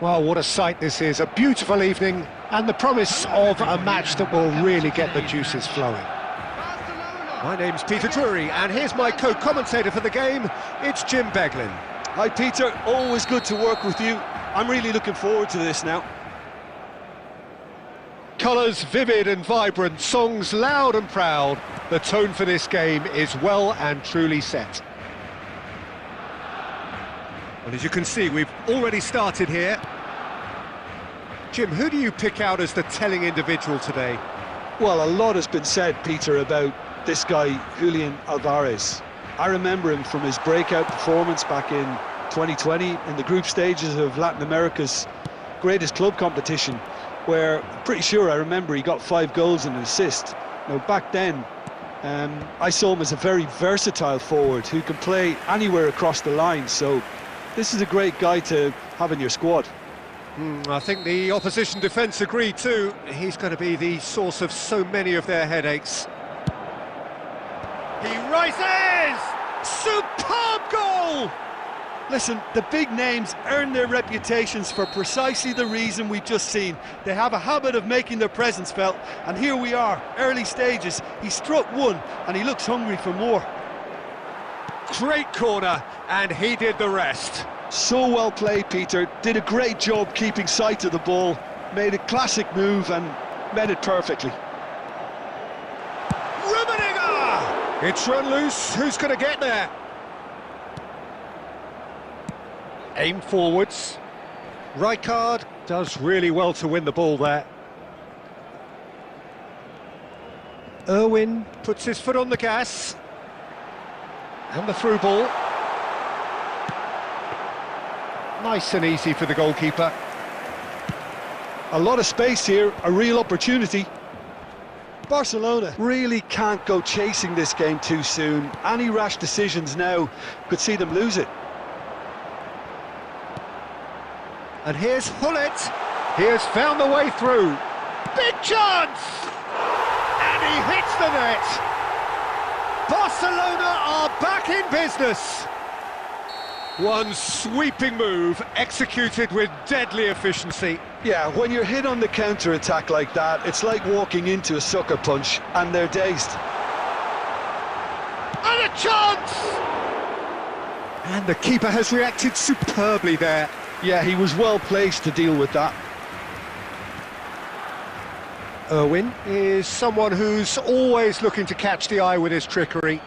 Well, what a sight this is, a beautiful evening and the promise of a match that will really get the juices flowing. My name's Peter Drury and here's my co-commentator for the game, it's Jim Beglin. Hi Peter, always good to work with you. I'm really looking forward to this now. Colours vivid and vibrant, songs loud and proud. The tone for this game is well and truly set. Well, as you can see, we've already started here. Jim, who do you pick out as the telling individual today? Well, a lot has been said, Peter, about this guy, Julian Alvarez. I remember him from his breakout performance back in 2020 in the group stages of Latin America's greatest club competition, where I'm pretty sure I remember he got 5 goals and an assist. Now, back then, I saw him as a very versatile forward who can play anywhere across the line, so this is a great guy to have in your squad. I think the opposition defence agree too. He's going to be the source of so many of their headaches. He rises! Superb goal! Listen, the big names earn their reputations for precisely the reason we've just seen. They have a habit of making their presence felt, and here we are, early stages. He struck one, and he looks hungry for more. Great corner, and he did the rest. So well played, Peter. Did a great job keeping sight of the ball, made a classic move and met it perfectly. It's run loose, who's going to get there? Aim forwards. Rijkaard does really well to win the ball there. Irwin puts his foot on the gas. And the through ball. Nice and easy for the goalkeeper. A lot of space here, a real opportunity. Barcelona really can't go chasing this game too soon. Any rash decisions now could see them lose it. And here's Hullet. He has found the way through. Big chance! And he hits the net. Barcelona are back in business. One sweeping move, executed with deadly efficiency. Yeah, when you're hit on the counter-attack like that, it's like walking into a sucker punch, and they're dazed. And a chance! And the keeper has reacted superbly there. Yeah, he was well placed to deal with that. Irwin is someone who's always looking to catch the eye with his trickery.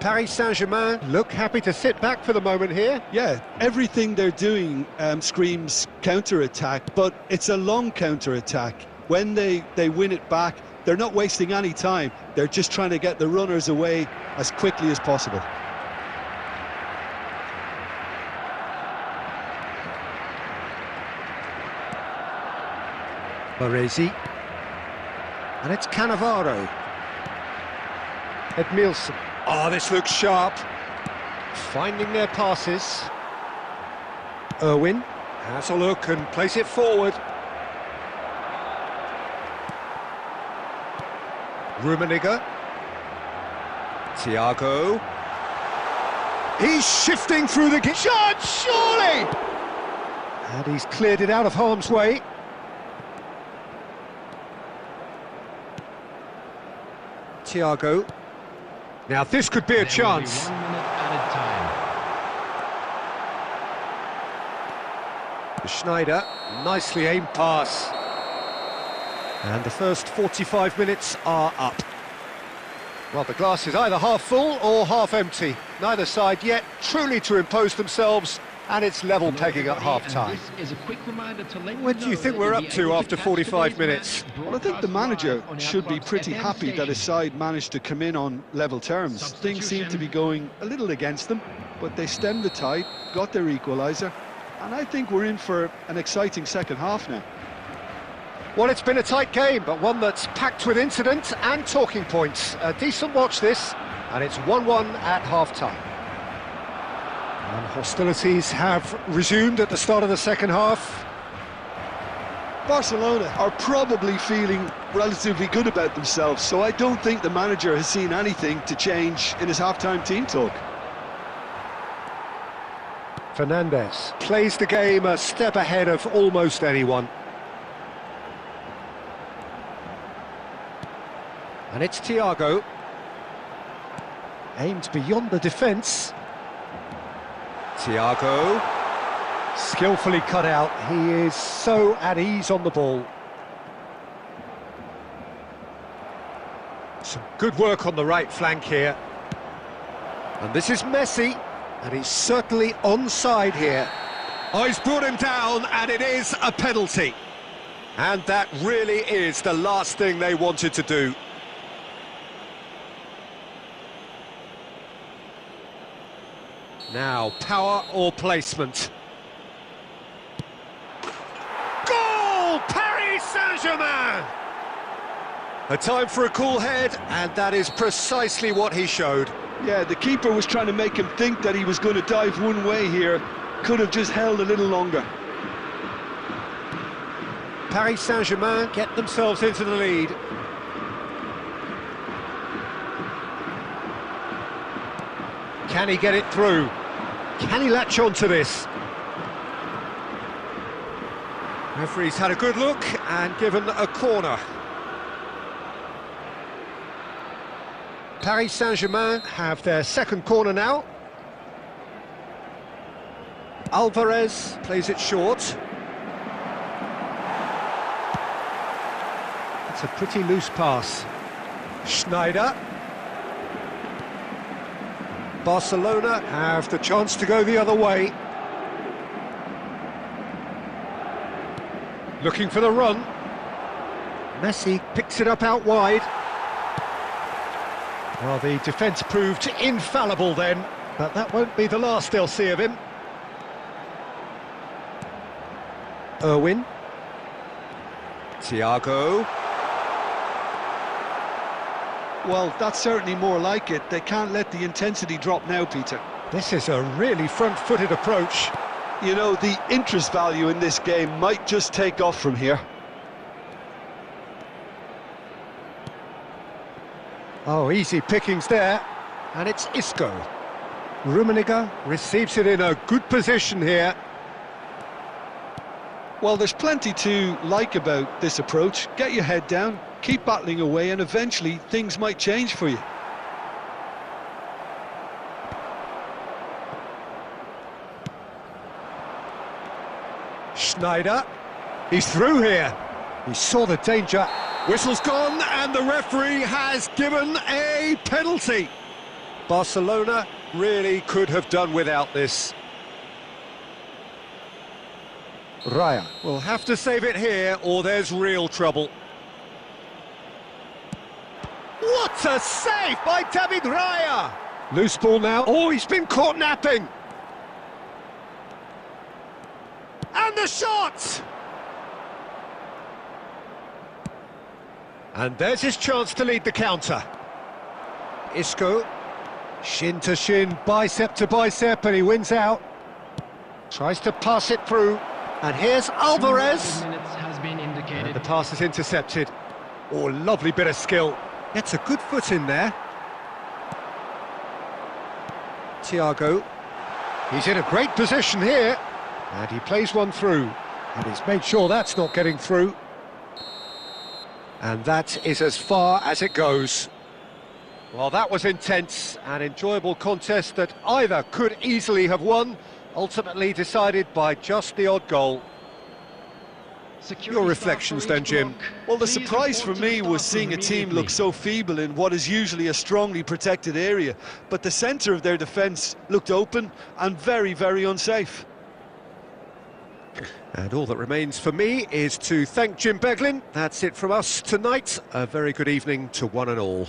Paris Saint-Germain look happy to sit back for the moment here. Yeah, everything they're doing screams counter-attack, but it's a long counter-attack. When they win it back, they're not wasting any time. They're just trying to get the runners away as quickly as possible. Baresi. And it's Cannavaro. Edmilson. Oh, this looks sharp. Finding their passes. Irwin. Has a look and plays it forward. Rummenigge. Thiago. He's shifting through the shot, surely! And he's cleared it out of harm's way. Thiago. Now this could be a chance. 1 minute added time. Schneider, nicely aimed pass. And the first 45 minutes are up. Well, the glass is either half full or half empty. Neither side yet truly to impose themselves, and it's level pegging at half-time. What do you think we're up to after 45 minutes? Well, I think the manager should be pretty happy that his side managed to come in on level terms. Things seem to be going a little against them, but they stemmed the tide, got their equaliser, and I think we're in for an exciting second half now. Well, it's been a tight game, but one that's packed with incident and talking points. A decent watch this, and it's 1-1 at half-time. And hostilities have resumed at the start of the second half. Barcelona are probably feeling relatively good about themselves, so I don't think the manager has seen anything to change in his half-time team talk. Fernandes plays the game a step ahead of almost anyone. And it's Thiago. Aimed beyond the defence. Thiago. Skillfully cut out. He is so at ease on the ball. Some good work on the right flank here. And this is Messi. And he's certainly onside here. Oh, he's brought him down, and it is a penalty. And that really is the last thing they wanted to do. Now, power or placement? Goal! Paris Saint-Germain! A time for a cool head, and that is precisely what he showed. Yeah, the keeper was trying to make him think that he was going to dive one way here. Could have just held a little longer. Paris Saint-Germain get themselves into the lead. Can he get it through? Can he latch on to this? Referee's had a good look and given a corner. Paris Saint-Germain have their second corner now. Alvarez plays it short. It's a pretty loose pass. Schneider. Barcelona have the chance to go the other way. Looking for the run. Messi picks it up out wide. Well, the defence proved infallible then, but that won't be the last they'll see of him. Irwin. Thiago. Well, that's certainly more like it. They can't let the intensity drop now, Peter. This is a really front-footed approach. You know, the interest value in this game might just take off from here. Oh, easy pickings there. And it's Isco. Rummenigge receives it in a good position here. Well, there's plenty to like about this approach. Get your head down, keep battling away, and eventually things might change for you. Schneider. He's through here. He saw the danger. Whistle's gone, and the referee has given a penalty. Barcelona really could have done without this. Raya will have to save it here, or there's real trouble. What a save by David Raya! Loose ball now. Oh, he's been caught napping. And the shot! And there's his chance to lead the counter. Isco, shin to shin, bicep to bicep, and he wins out. Tries to pass it through. And here's Alvarez. Minutes has been indicated. And the pass is intercepted. Oh, lovely bit of skill. Gets a good foot in there. Thiago. He's in a great position here. And he plays one through. And he's made sure that's not getting through. And that is as far as it goes. Well, that was intense, an enjoyable contest that either could easily have won, ultimately decided by just the odd goal. Your reflections then, Jim? Well, the surprise for me was seeing a team look so feeble in what is usually a strongly protected area, but the centre of their defence looked open and very, very unsafe. And all that remains for me is to thank Jim Beglin. That's it from us tonight. A very good evening to one and all.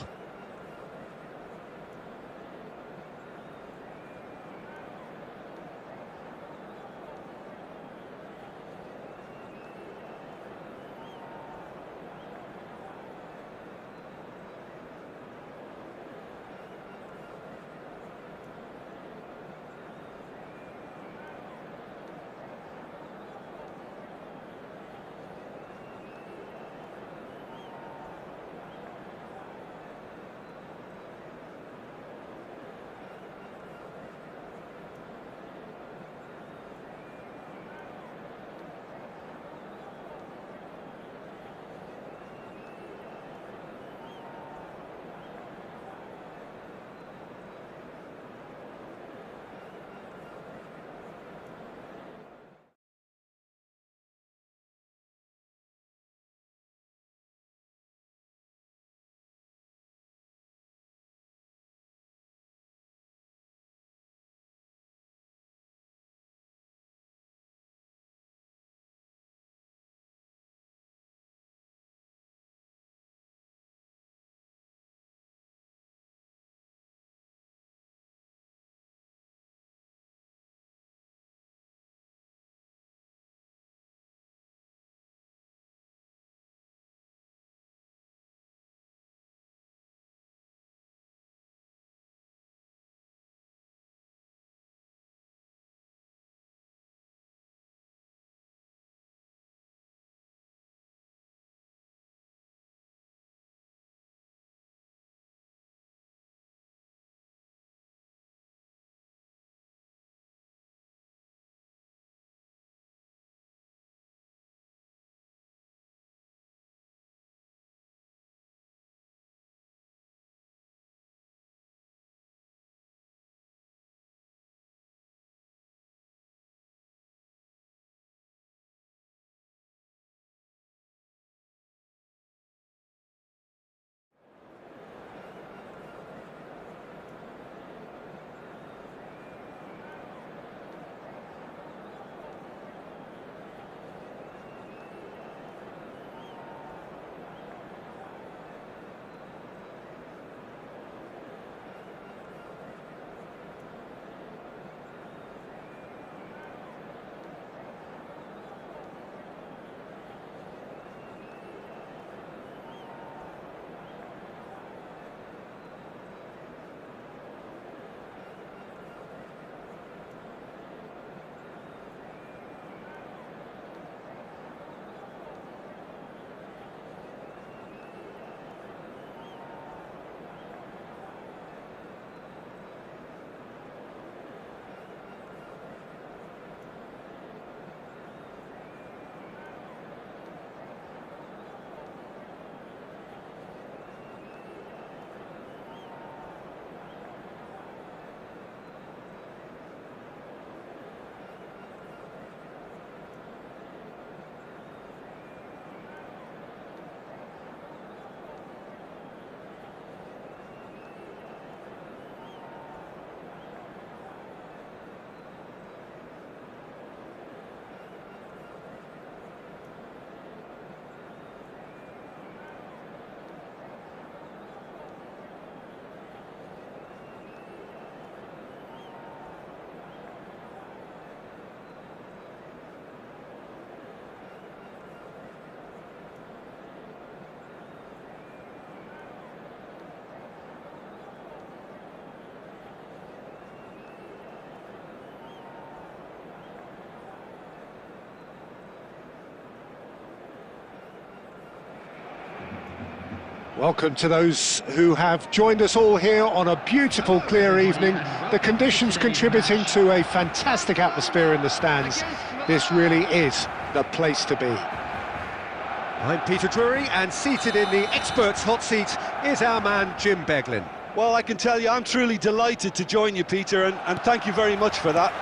Welcome to those who have joined us all here on a beautiful, clear evening. The conditions contributing to a fantastic atmosphere in the stands. This really is the place to be. I'm Peter Drury, and seated in the experts' hot seat is our man Jim Beglin. Well, I can tell you I'm truly delighted to join you, Peter, and thank you very much for that.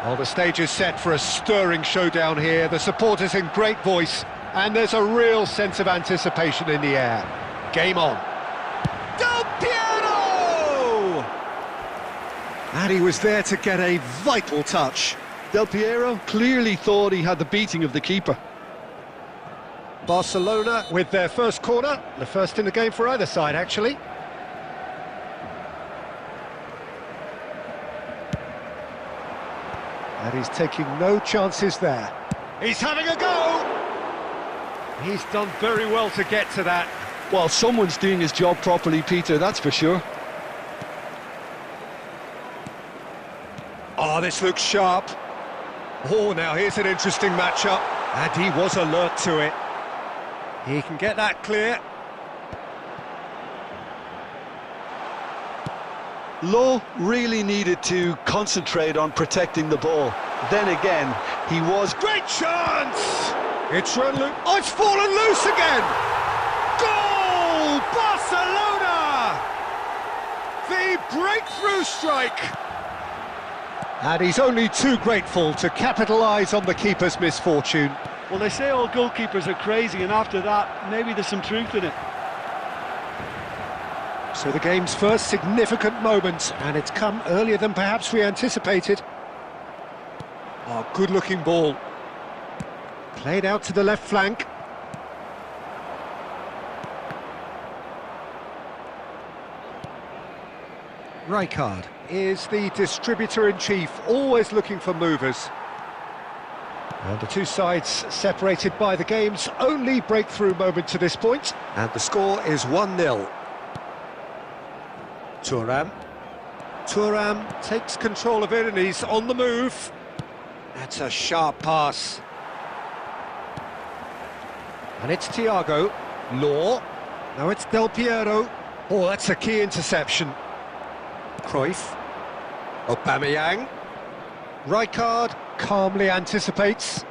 Well, the stage is set for a stirring showdown here. The supporters in great voice, and there's a real sense of anticipation in the air. Game on. Del Piero! And he was there to get a vital touch. Del Piero clearly thought he had the beating of the keeper. Barcelona with their first corner, the first in the game for either side, actually. And he's taking no chances there. He's having a go! He's done very well to get to that. Well, someone's doing his job properly, Peter, that's for sure. Oh, this looks sharp. Oh, now here's an interesting matchup. And he was alert to it. He can get that clear. Lowe really needed to concentrate on protecting the ball. Then again, he was... Great chance! It's run loose. Oh, it's fallen loose again! Goal! Barcelona! The breakthrough strike! And he's only too grateful to capitalise on the keeper's misfortune. Well, they say all goalkeepers are crazy, and after that, maybe there's some truth in it. So the game's first significant moment, and it's come earlier than perhaps we anticipated. Oh, good-looking ball. Played out to the left flank. Rijkaard is the distributor-in-chief, always looking for movers. And the two sides separated by the game's only breakthrough moment to this point. And the score is 1-0. Thuram takes control of it, and he's on the move. That's a sharp pass. And it's Thiago. Law. Now it's Del Piero. Oh, that's a key interception. Cruyff. Aubameyang. Rijkaard calmly anticipates.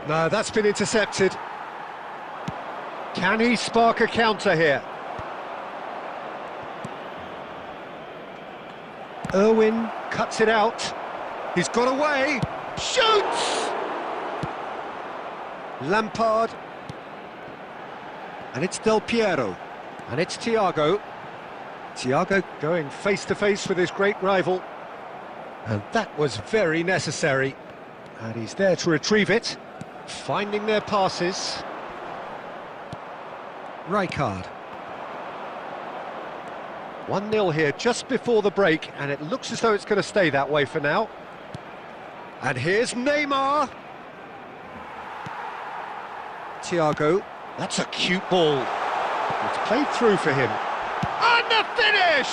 No, that's been intercepted. Can he spark a counter here? Irwin cuts it out. He's got away. Shoots! Lampard. And it's Del Piero. And it's Thiago. Thiago going face-to-face with his great rival. And that was very necessary. And he's there to retrieve it. Finding their passes. Rijkaard. 1-0 here just before the break, and it looks as though it's going to stay that way for now. And here's Neymar. Thiago. That's a cute ball. It's played through for him. And the finish!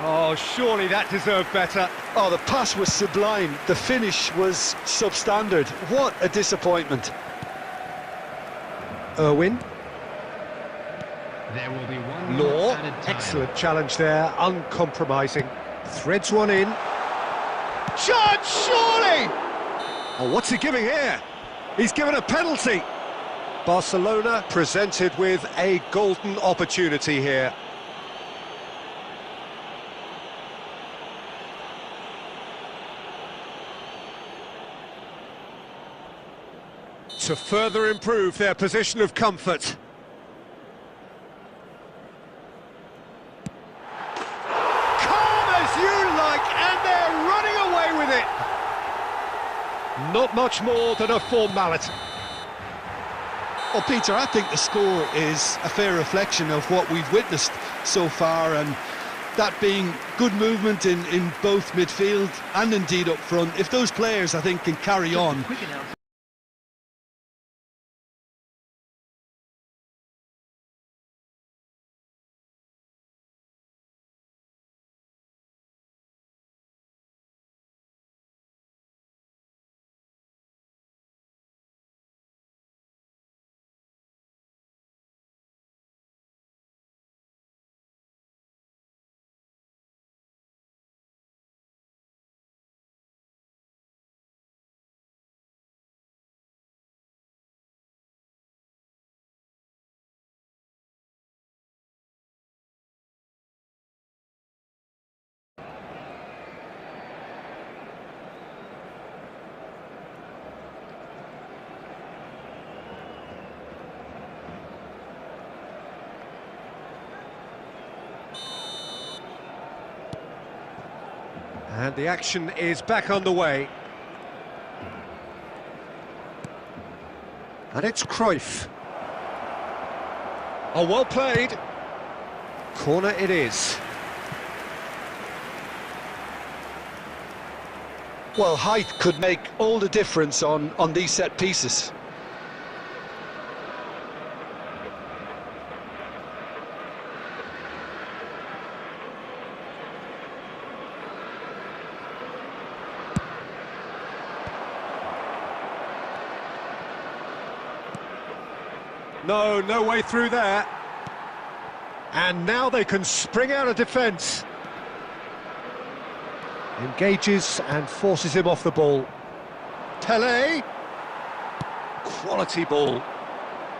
Oh, surely that deserved better. Oh, the pass was sublime. The finish was substandard. What a disappointment. Irwin. There will be one Law. added time. Excellent challenge there, uncompromising. Threads one in. Shot, surely! Oh, what's he giving here? He's given a penalty. Barcelona presented with a golden opportunity here. To further improve their position of comfort. Calm as you like, and they're running away with it. Not much more than a formality. Well, Peter, I think the score is a fair reflection of what we've witnessed so far, and that being good movement in both midfield and indeed up front. If those players, I think, can carry on, And the action is back on the way. And it's Cruyff. Oh, well played. Corner it is. Well, height could make all the difference on these set pieces. No way through there. And now they can spring out of defence. Engages and forces him off the ball. Tele. Quality ball.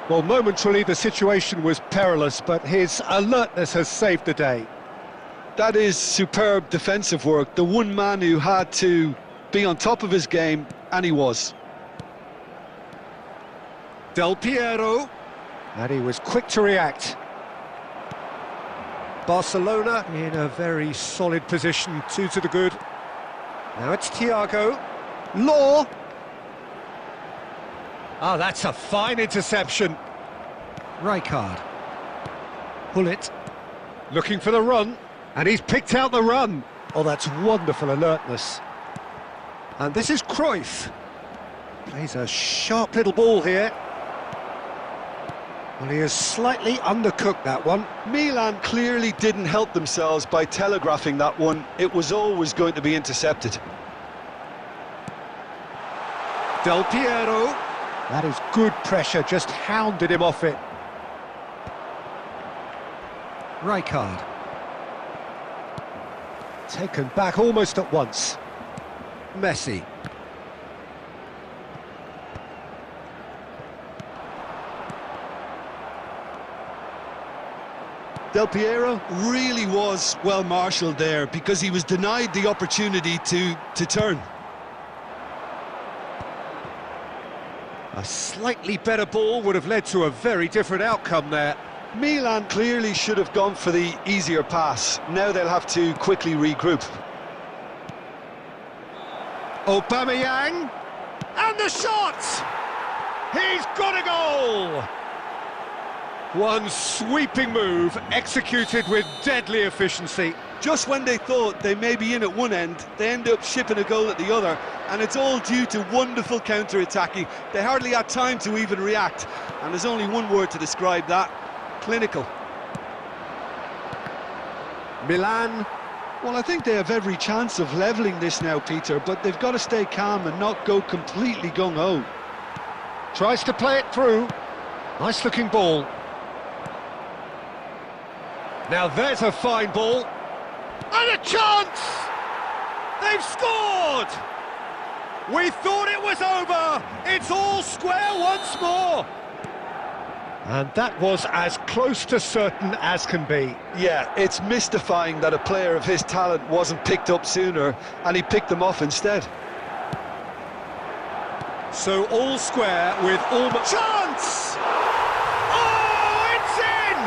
Well, momentarily the situation was perilous, but his alertness has saved the day. That is superb defensive work. The one man who had to be on top of his game, and he was. Del Piero. And he was quick to react. Barcelona in a very solid position, 2 to the good. Now it's Thiago. Law. Oh, that's a fine interception. Rijkaard. Hullet. Looking for the run. And he's picked out the run. Oh, that's wonderful alertness. And this is Cruyff. Plays a sharp little ball here. Well, he has slightly undercooked that one. Milan clearly didn't help themselves by telegraphing that one. It was always going to be intercepted. Del Piero. That is good pressure, just hounded him off it. Rijkaard. Taken back almost at once. Messi. Del Piero really was well marshalled there because he was denied the opportunity to turn. A slightly better ball would have led to a very different outcome there. Milan clearly should have gone for the easier pass. Now they'll have to quickly regroup. Aubameyang, and the shot! He's got a goal! One sweeping move, executed with deadly efficiency. Just when they thought they may be in at one end, they end up shipping a goal at the other, and it's all due to wonderful counter-attacking. They hardly had time to even react, and there's only one word to describe that: clinical. Milan. Well, I think they have every chance of levelling this now, Peter, but they've got to stay calm and not go completely gung-ho. Tries to play it through. Nice looking ball. Now there's a fine ball. And a chance! They've scored! We thought it was over. It's all square once more. And that was as close to certain as can be. Yeah, it's mystifying that a player of his talent wasn't picked up sooner, and he picked them off instead. So all square with almost... Chance! Oh, it's in!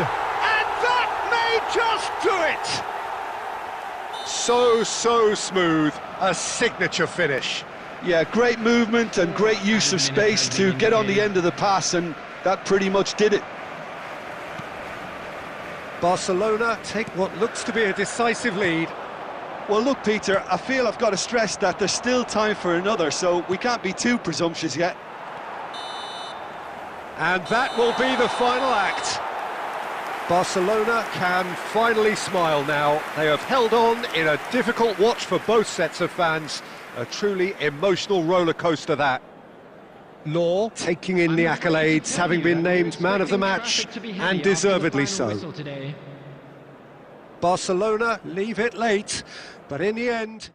And that may just do it! So smooth, a signature finish. Yeah, great movement and great use of space to get on the end of the pass, and that pretty much did it. Barcelona take what looks to be a decisive lead. Well, look, Peter, I feel I've got to stress that there's still time for another, so we can't be too presumptuous yet. And that will be the final act. Barcelona can finally smile now. They have held on in a difficult watch for both sets of fans. A truly emotional roller coaster, that. Law taking in the accolades, having been named man of the match, and deservedly so. Barcelona leave it late, but in the end...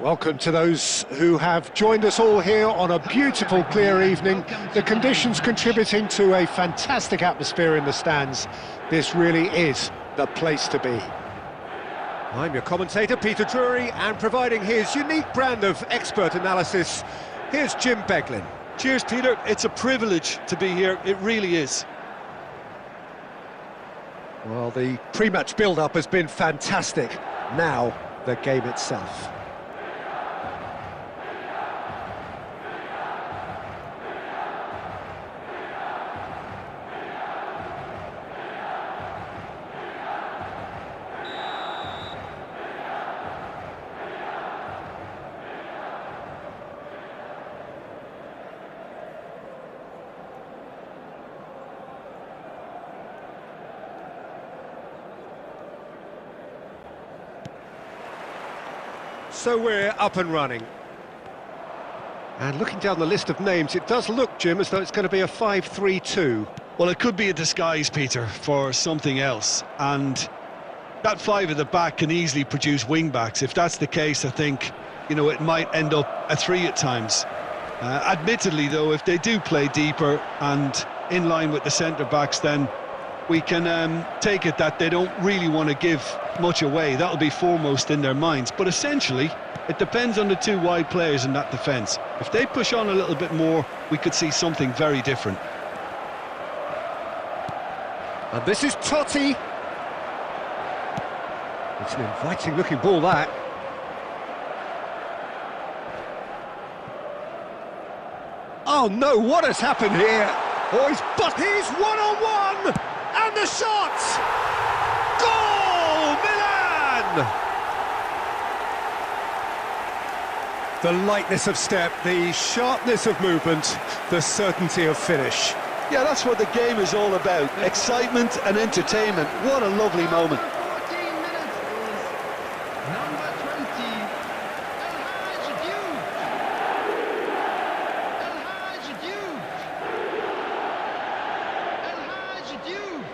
Welcome to those who have joined us all here on a beautiful, clear evening. The conditions contributing to a fantastic atmosphere in the stands. This really is the place to be. I'm your commentator, Peter Drury, and providing his unique brand of expert analysis, here's Jim Beglin. Cheers, Peter. It's a privilege to be here. It really is. Well, the pre-match build-up has been fantastic. Now, the game itself. So we're up and running. And looking down the list of names, it does look, Jim, as though it's going to be a 5-3-2. Well, it could be a disguise, Peter, for something else. And that five at the back can easily produce wing-backs. If that's the case, I think, you know, it might end up a three at times. Admittedly, though, if they do play deeper and in line with the centre-backs, then we can take it that they don't really want to give much away. That'll be foremost in their minds. But essentially, it depends on the two wide players in that defence. If they push on a little bit more, we could see something very different. And this is Totti. It's an inviting-looking ball, that. Oh, no, what has happened here? Oh, he's one-on-one! And the shot! Goal! Milan! The lightness of step, the sharpness of movement, the certainty of finish. Yeah, that's what the game is all about. Excitement and entertainment. What a lovely moment. 14 minutes is number 20, El Hadji Diouf.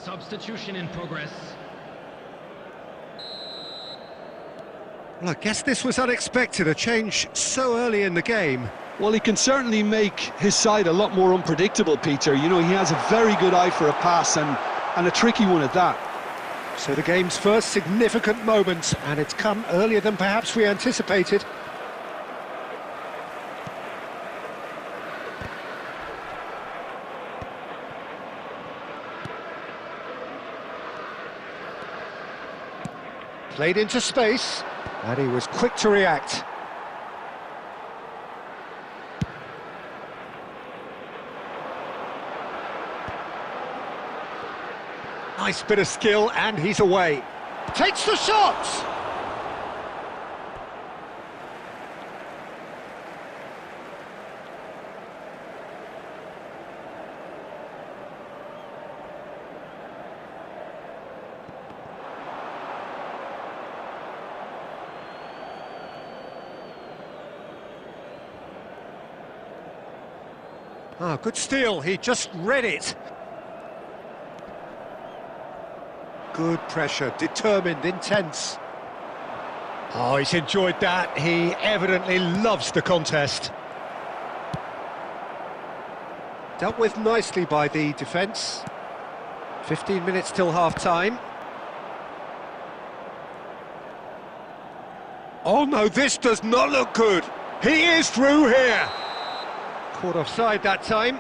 Substitution in progress. Well, I guess this was unexpected, a change so early in the game. Well, he can certainly make his side a lot more unpredictable, Peter. You know, he has a very good eye for a pass and a tricky one at that. So the game's first significant moment, and it's come earlier than perhaps we anticipated. Played into space. And he was quick to react. Nice bit of skill, and he's away. Takes the shot! Ah, good steal, he just read it. Good pressure, determined, intense. Oh, he's enjoyed that. He evidently loves the contest. Dealt with nicely by the defence. 15 minutes till half-time. Oh no, this does not look good. He is through here. Caught offside that time.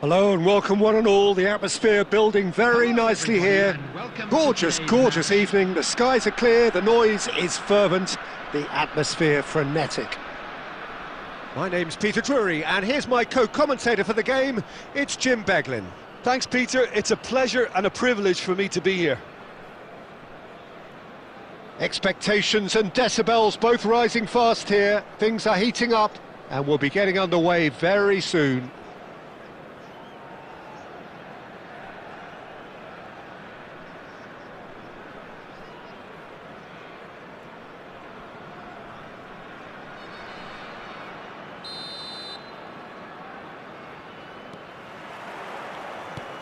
Hello and welcome one and all. The atmosphere building very nicely here. Gorgeous, gorgeous evening. The skies are clear, the noise is fervent, the atmosphere frenetic. My name's Peter Drury and here's my co-commentator for the game. It's Jim Beglin. Thanks, Peter. It's a pleasure and a privilege for me to be here. Expectations and decibels both rising fast here. Things are heating up and we'll be getting underway very soon.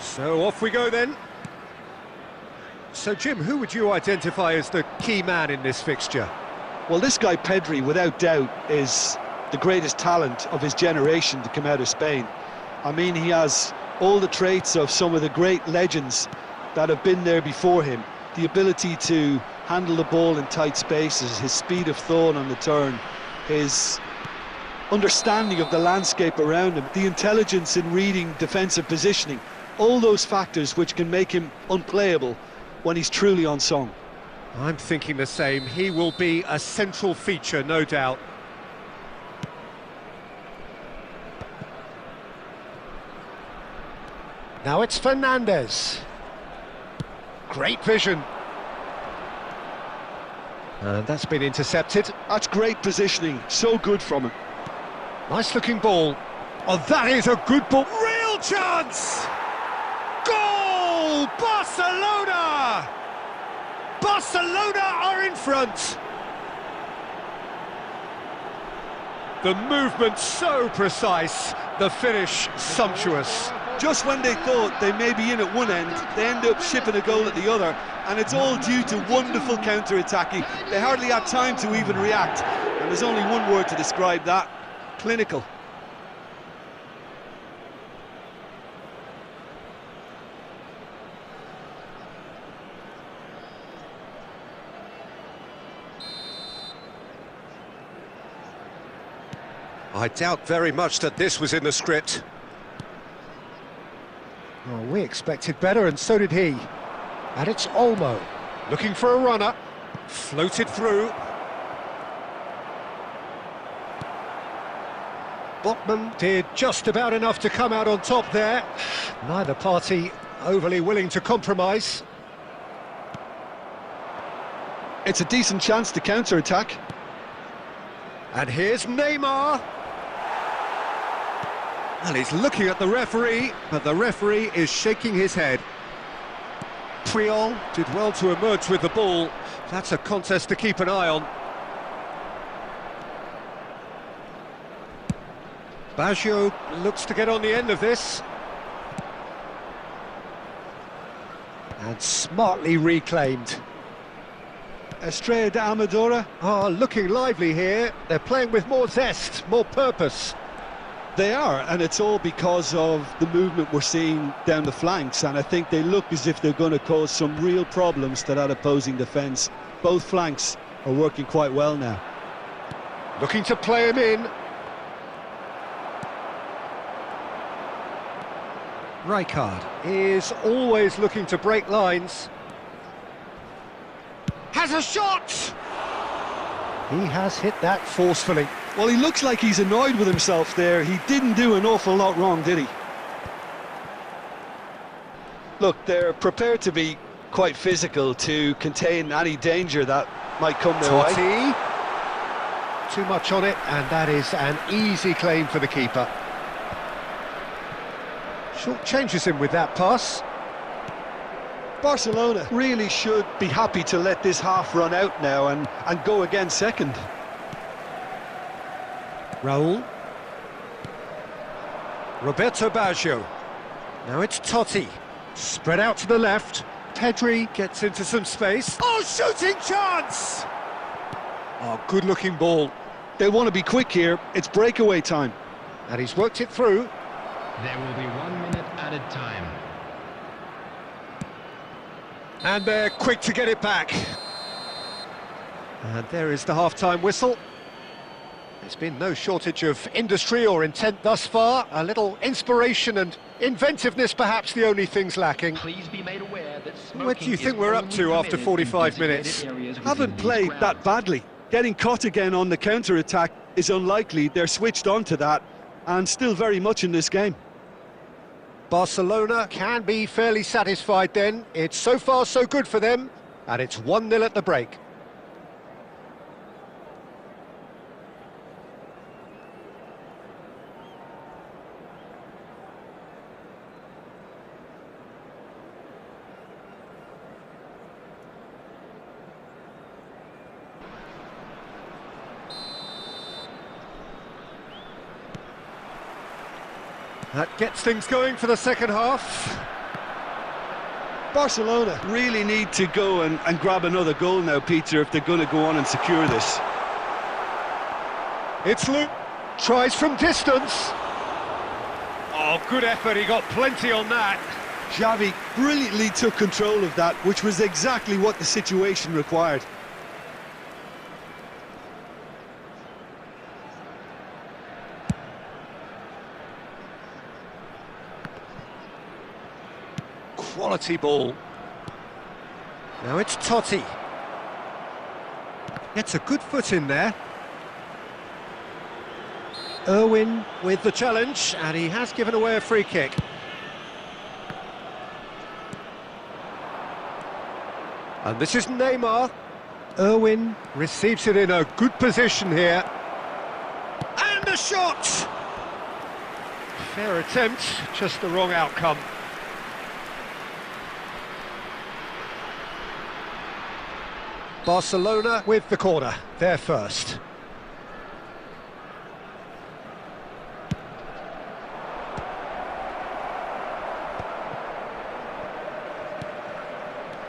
So off we go then. So Jim, who would you identify as the key man in this fixture? Well, this guy Pedri, without doubt, is the greatest talent of his generation to come out of Spain. I mean, he has all the traits of some of the great legends that have been there before him. The ability to handle the ball in tight spaces, his speed of thought on the turn, his understanding of the landscape around him, the intelligence in reading defensive positioning. All those factors which can make him unplayable when he's truly on song. I'm thinking the same. He will be a central feature, no doubt. Now it's Fernandez. Great vision. And that's been intercepted. That's great positioning, so good from him. Nice looking ball. Oh, that is a good ball. Real chance! Goal! Barcelona! Barcelona are in front. The movement so precise, the finish sumptuous. Just when they thought they may be in at one end, they end up shipping a goal at the other, and it's all due to wonderful counter-attacking. They hardly had time to even react, and there's only one word to describe that: clinical. I doubt very much that this was in the script. Well, we expected better, and so did he. And it's Olmo, looking for a runner, floated through. Botman did just about enough to come out on top there. Neither party overly willing to compromise. It's a decent chance to counter-attack. And here's Neymar. And he's looking at the referee, but the referee is shaking his head. Puyol did well to emerge with the ball. That's a contest to keep an eye on. Baggio looks to get on the end of this. And smartly reclaimed. Estrella de Amadora. Looking lively here. They're playing with more zest, more purpose. They are, and it's all because of the movement we're seeing down the flanks, and I think they look as if they're going to cause some real problems to that opposing defence. Both flanks are working quite well now. Looking to play him in. Rijkaard is always looking to break lines. Has a shot! He has hit that forcefully. Well, he looks like he's annoyed with himself there. He didn't do an awful lot wrong, did he? Look, they're prepared to be quite physical to contain any danger that might come their way. Too much on it, and that is an easy claim for the keeper. Short changes him with that pass. Barcelona really should be happy to let this half run out now and go again second. Raul. Roberto Baggio. Now it's Totti. Spread out to the left. Pedri gets into some space. Oh, shooting chance! Oh, good-looking ball. They want to be quick here. It's breakaway time. And he's worked it through. There will be 1 minute added time. And they're quick to get it back. And there is the half-time whistle. There's been no shortage of industry or intent thus far. A little inspiration and inventiveness, perhaps the only things lacking. Please be made aware that What do you think we're up to after 45 minutes? Haven't played that badly. Getting caught again on the counter-attack is unlikely. They're switched on to that and still very much in this game. Barcelona can be fairly satisfied then. It's so far so good for them, and it's 1-0 at the break. That gets things going for the second half. Barcelona really need to go and grab another goal now, Peter, if they're going to go on and secure this. It's Luke. Tries from distance. Oh, good effort. He got plenty on that. Xavi brilliantly took control of that, which was exactly what the situation required. Quality ball. Now it's Totti. Gets a good foot in there. Irwin with the challenge, and he has given away a free kick. And this is Neymar. Irwin receives it in a good position here. And a shot! Fair attempt, just the wrong outcome. Barcelona with the corner, they're first.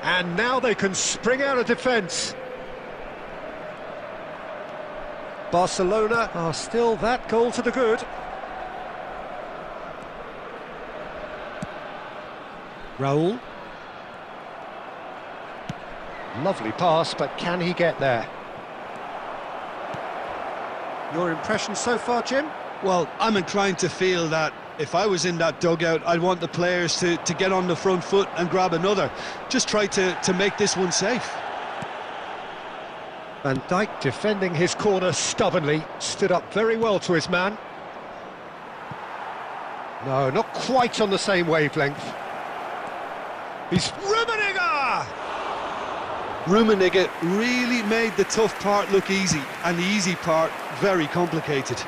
And now they can spring out of defence. Barcelona are still that goal to the good. Raul. Lovely pass, but can he get there? Your impression so far, Jim? Well, I'm inclined to feel that if I was in that dugout, I'd want the players to get on the front foot and grab another. Just try to make this one safe. Van Dijk defending his corner stubbornly, stood up very well to his man. No, not quite on the same wavelength. He's Rummenigge! Rummenigge really made the tough part look easy, and the easy part very complicated.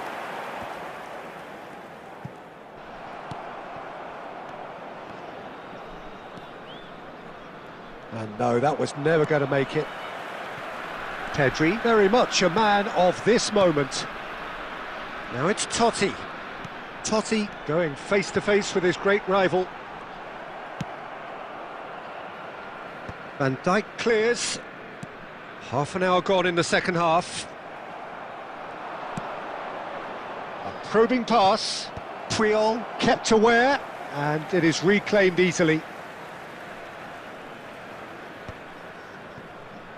And no, that was never going to make it. Pedri, very much a man of this moment. Now it's Totti. Totti going face-to-face with his great rival. Van Dijk clears. Half an hour gone in the second half. A probing pass. Puyol kept aware, and it is reclaimed easily.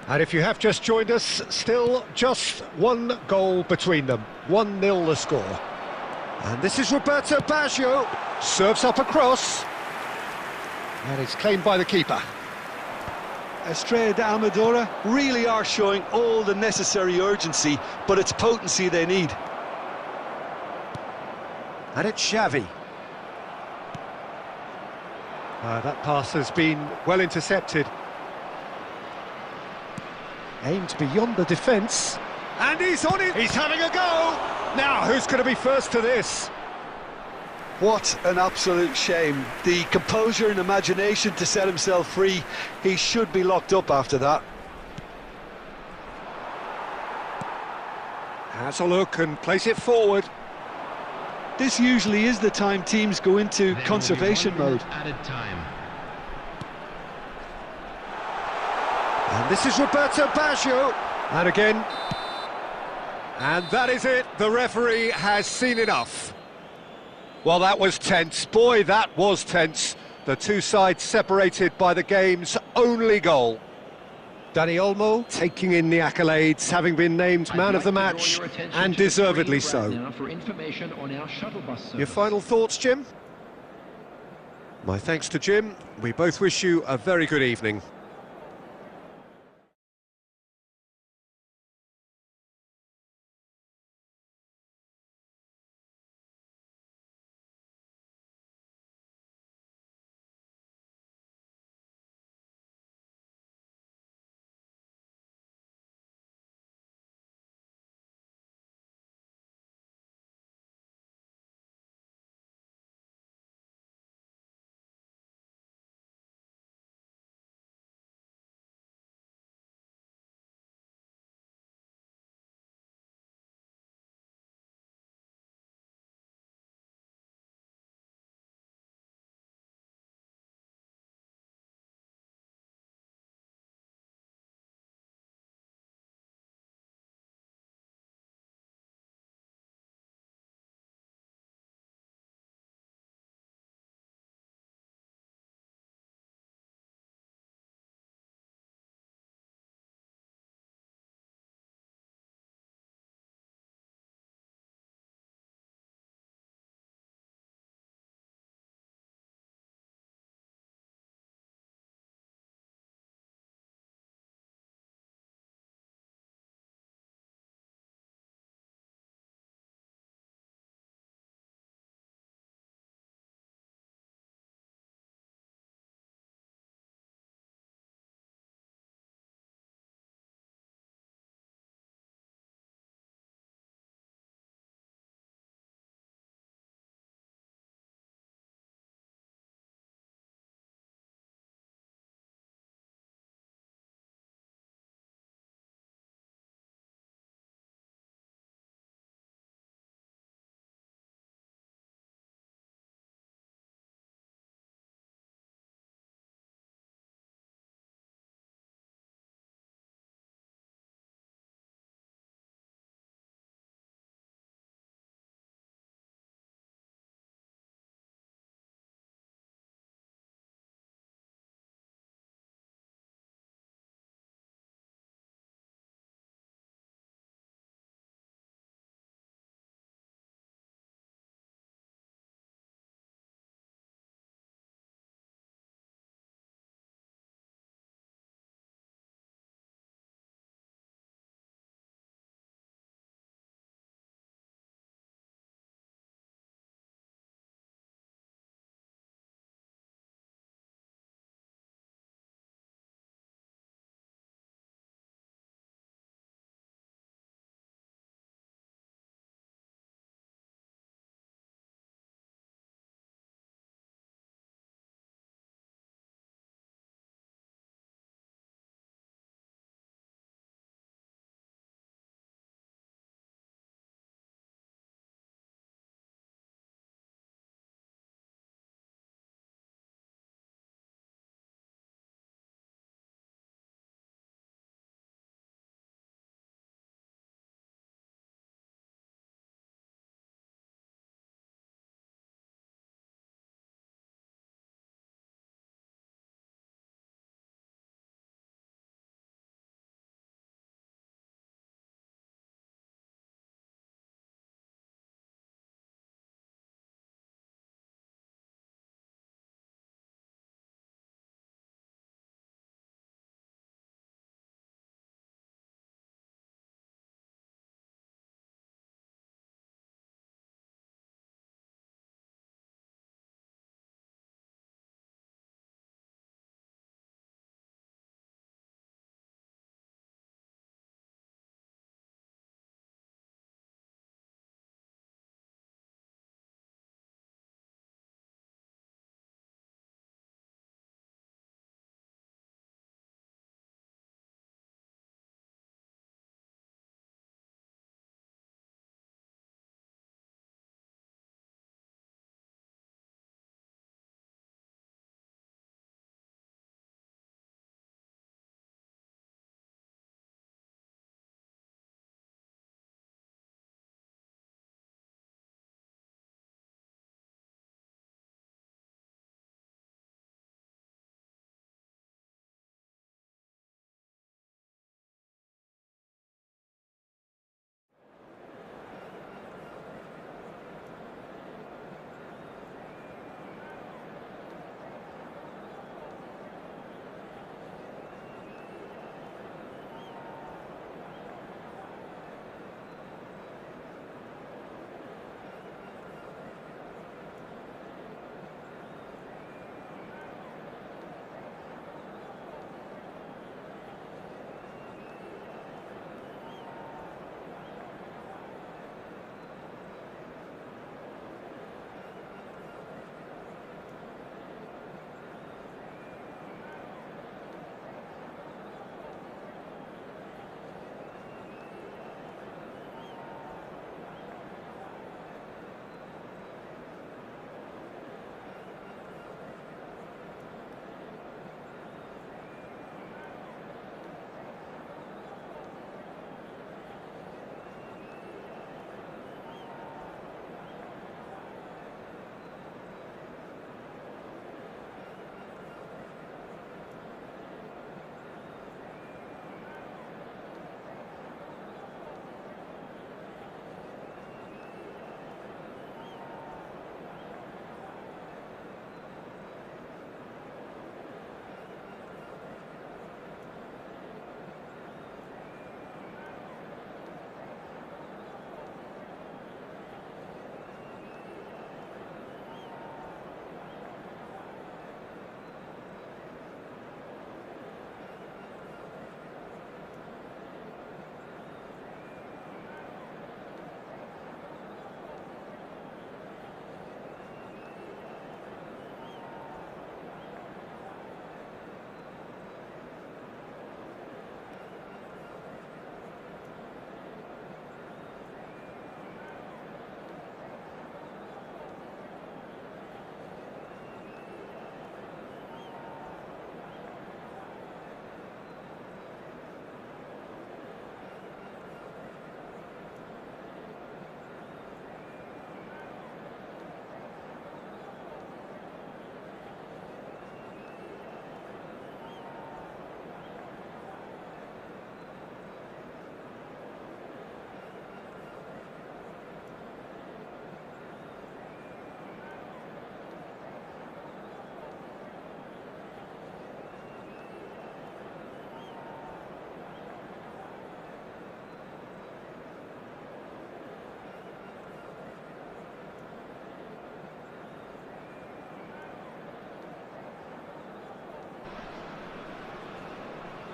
And if you have just joined us, still just one goal between them. 1-0 the score. And this is Roberto Baggio. Serves up a cross. And it's claimed by the keeper. Estrella de Amadora really are showing all the necessary urgency, but it's potency they need. And it's Xavi. That pass has been well intercepted. Aimed beyond the defence. And he's on it! He's having a go! Now, who's going to be first to this? What an absolute shame. The composure and imagination to set himself free. He should be locked up after that. Has a look and plays it forward. This usually is the time teams go into conservation mode. Added time. And this is Roberto Baggio. And again. And that is it. The referee has seen enough. Well, that was tense. Boy, that was tense. The two sides separated by the game's only goal. Dani Olmo taking in the accolades, having been named man of the match, and deservedly so. Your final thoughts, Jim? My thanks to Jim. We both wish you a very good evening.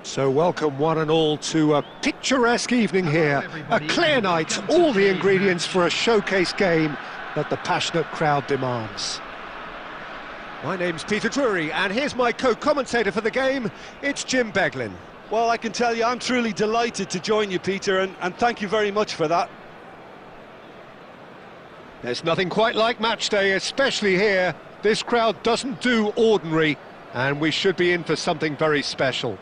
So welcome one and all to a picturesque evening here. A clear night, all the ingredients for a showcase game that the passionate crowd demands. My name's Peter Drury, and here's my co-commentator for the game, it's Jim Beglin. Well, I can tell you, I'm truly delighted to join you, Peter, and thank you very much for that. There's nothing quite like match day, especially here. This crowd doesn't do ordinary, and we should be in for something very special.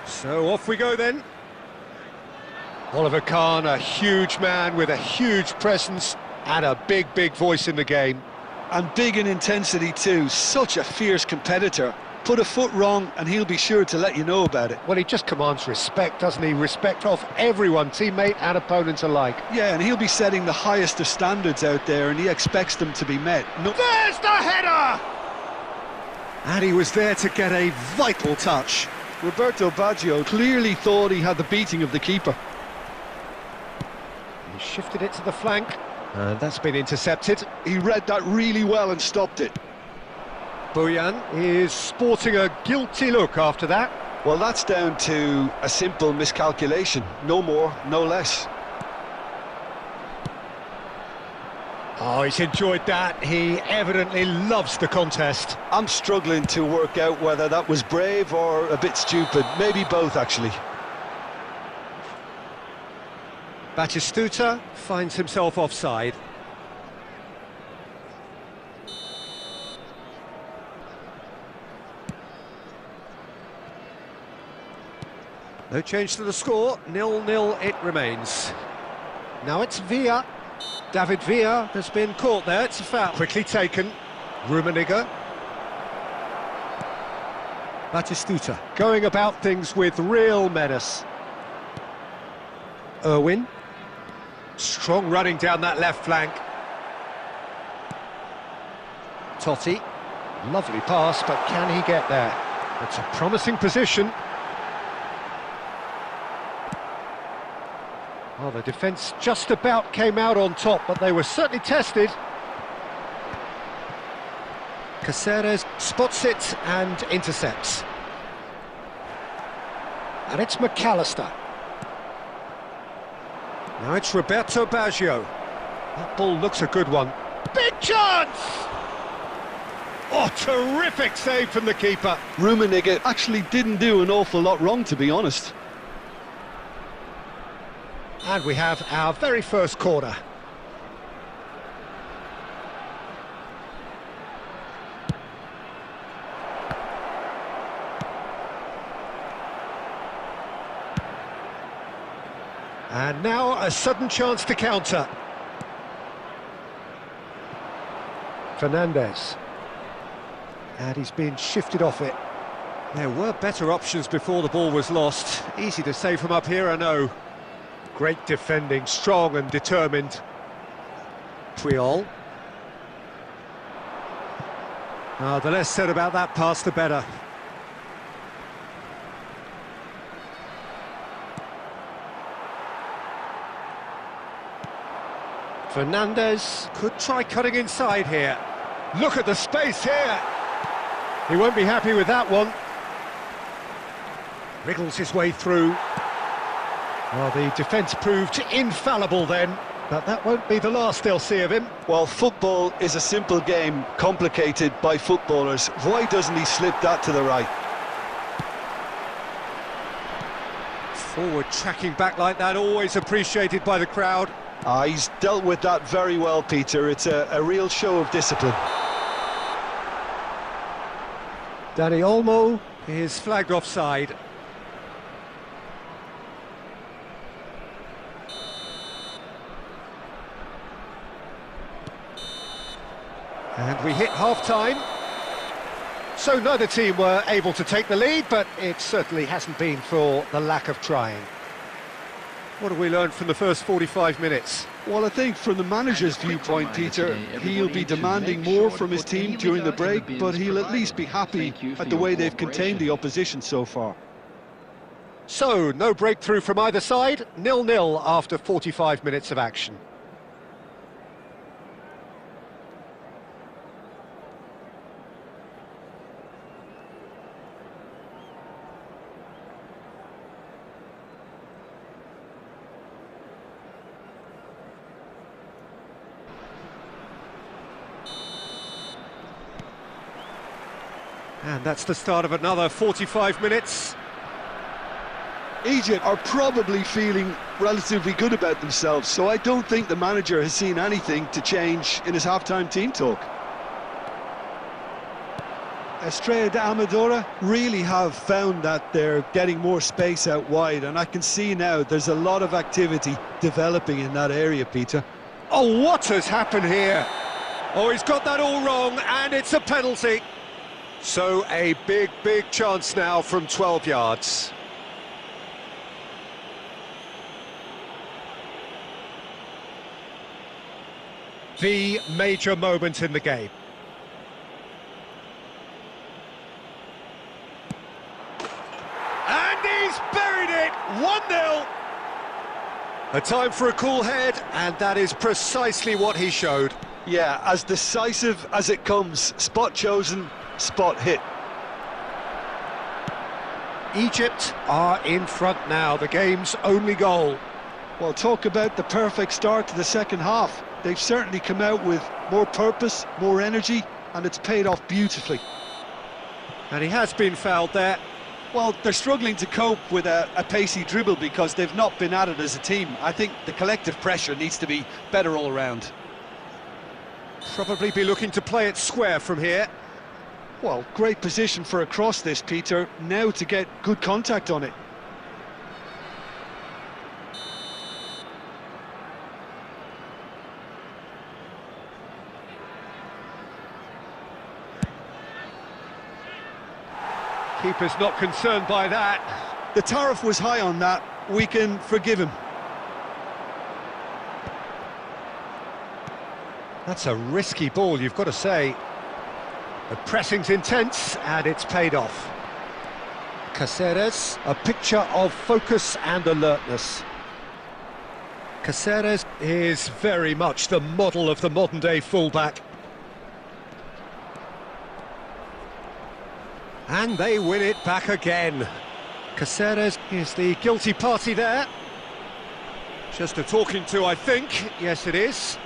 So off we go then. Oliver Kahn, a huge man with a huge presence and a big voice in the game. And big in intensity too, such a fierce competitor. Put a foot wrong and he'll be sure to let you know about it. Well, he just commands respect, doesn't he? Respect of everyone, teammate and opponent alike. Yeah, and he'll be setting the highest of standards out there, and he expects them to be met. No. There's the header! And he was there to get a vital touch. Roberto Baggio clearly thought he had the beating of the keeper. He shifted it to the flank, and that's been intercepted. He read that really well and stopped it. Bojan is sporting a guilty look after that. Well, that's down to a simple miscalculation. No more, no less. Oh, he's enjoyed that. He evidently loves the contest. I'm struggling to work out whether that was brave or a bit stupid. Maybe both, actually. Batistuta finds himself offside. No change to the score, 0-0 it remains. Now it's Villa. David Villa has been caught there, it's a foul. Quickly taken, Rummenigge. Batistuta going about things with real menace. Irwin. Strong running down that left flank. Totti. Lovely pass, but can he get there? It's a promising position. Well, the defence just about came out on top, but they were certainly tested. Caceres spots it and intercepts. And it's McAllister. Now it's Roberto Baggio. That ball looks a good one. Big chance! Oh, terrific save from the keeper. Rummenigge actually didn't do an awful lot wrong, to be honest. And we have our very first corner. And now a sudden chance to counter. Fernandes. And he's been shifted off it. There were better options before the ball was lost. Easy to save from up here, I know. Great defending, strong and determined. Puyol. The less said about that pass, the better. Fernandes could try cutting inside here. Look at the space here. He won't be happy with that one. Wriggles his way through. Well, the defence proved infallible then, but that won't be the last they'll see of him. Well, football is a simple game, complicated by footballers. Why doesn't he slip that to the right? Forward tracking back like that, always appreciated by the crowd. He's dealt with that very well, Peter. It's a real show of discipline. Dani Olmo is flagged offside. And we hit half-time. So neither team were able to take the lead, but it certainly hasn't been for the lack of trying. What have we learned from the first 45 minutes? Well, I think from the manager's viewpoint, Peter, he'll be demanding more from his team during the break, but he'll at least be happy at the way they've contained the opposition so far. So, no breakthrough from either side, 0-0 after 45 minutes of action. And that's the start of another 45 minutes. Egypt are probably feeling relatively good about themselves, so I don't think the manager has seen anything to change in his half-time team talk. Estrella de Amadora really have found that they're getting more space out wide, and I can see now there's a lot of activity developing in that area, Peter. Oh, what has happened here? Oh, he's got that all wrong, and it's a penalty. So a big chance now from 12 yards. The major moment in the game. And he's buried it! 1-0! A time for a cool head, and that is precisely what he showed. Yeah, as decisive as it comes. Spot chosen, spot hit. Egypt are in front now, the game's only goal. Well, talk about the perfect start to the second half. They've certainly come out with more purpose, more energy, and it's paid off beautifully. And he has been fouled there. Well, they're struggling to cope with a pacey dribble because they've not been at it as a team. I think the collective pressure needs to be better all around. Probably be looking to play it square from here. Well, great position for a cross this, Peter. Now to get good contact on it. Keeper's not concerned by that. The tariff was high on that. We can forgive him. That's a risky ball, you've got to say. The pressing's intense, and it's paid off. Caceres, a picture of focus and alertness. Caceres is very much the model of the modern-day fullback. And they win it back again. Caceres is the guilty party there. Just a talking to, I think. Yes, it is.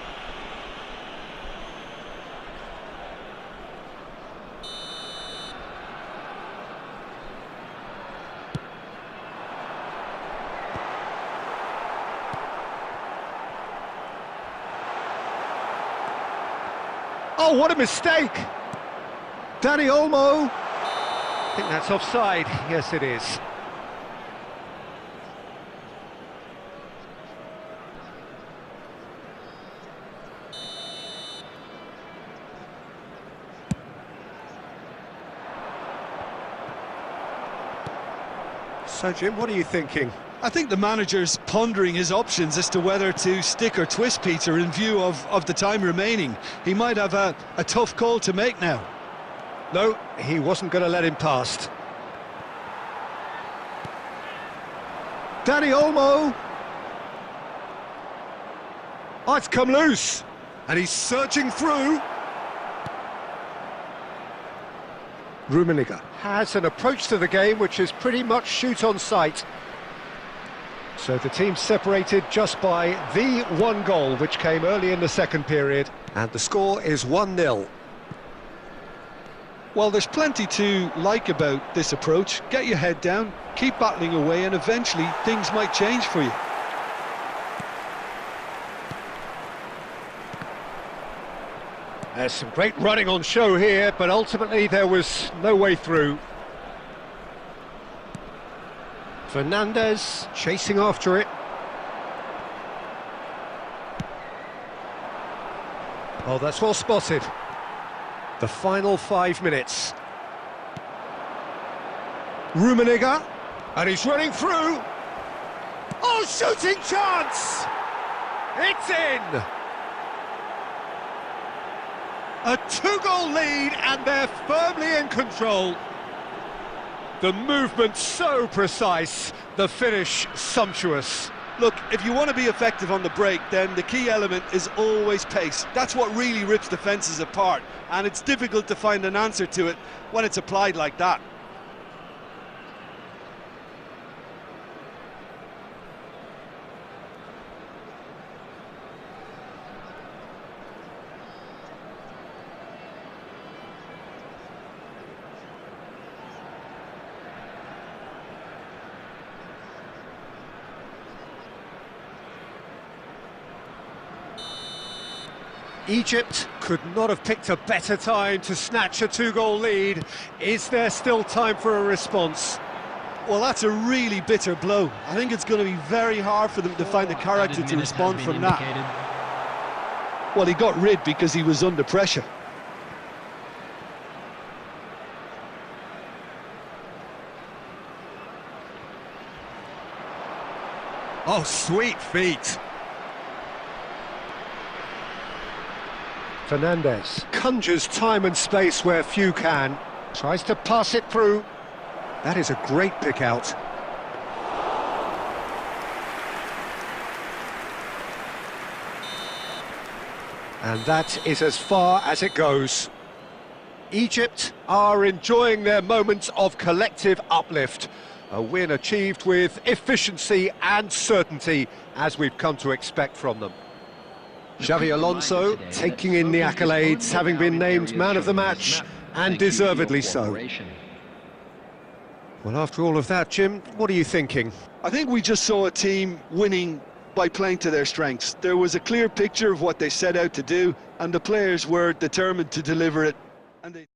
Oh, what a mistake! Dani Olmo. I think that's offside. Yes, it is. So, Jim, what are you thinking? I think the manager's pondering his options as to whether to stick or twist Peter in view of the time remaining. He might have a tough call to make now. No, he wasn't going to let him past. Dani Olmo. Oh, it's come loose. And he's searching through. Rummenigge has an approach to the game which is pretty much shoot on sight. So the team's separated just by the one goal which came early in the second period. And the score is 1-0. Well, there's plenty to like about this approach. Get your head down, keep battling away, and eventually things might change for you. There's some great running on show here, but ultimately there was no way through. Fernandez chasing after it. Oh, that's well spotted. The final 5 minutes. Rummenigge, and he's running through. Oh, shooting chance! It's in! A two-goal lead, and they're firmly in control. The movement so precise, the finish sumptuous. Look, if you want to be effective on the break, then the key element is always pace. That's what really rips defences apart, and it's difficult to find an answer to it when it's applied like that. Egypt could not have picked a better time to snatch a two-goal lead. Is there still time for a response? Well, that's a really bitter blow. I think it's going to be very hard for them to find the character to respond from that. Well, he got rid because he was under pressure. Oh, sweet feet. Fernandez conjures time and space where few can. Tries to pass it through. That is a great pick out. And that is as far as it goes. Egypt are enjoying their moments of collective uplift. A win achieved with efficiency and certainty, as we've come to expect from them. Xavi Alonso taking in the accolades, having been named man of the match, and deservedly so. Well, after all of that, Jim, what are you thinking? I think we just saw a team winning by playing to their strengths. There was a clear picture of what they set out to do, and the players were determined to deliver it. And they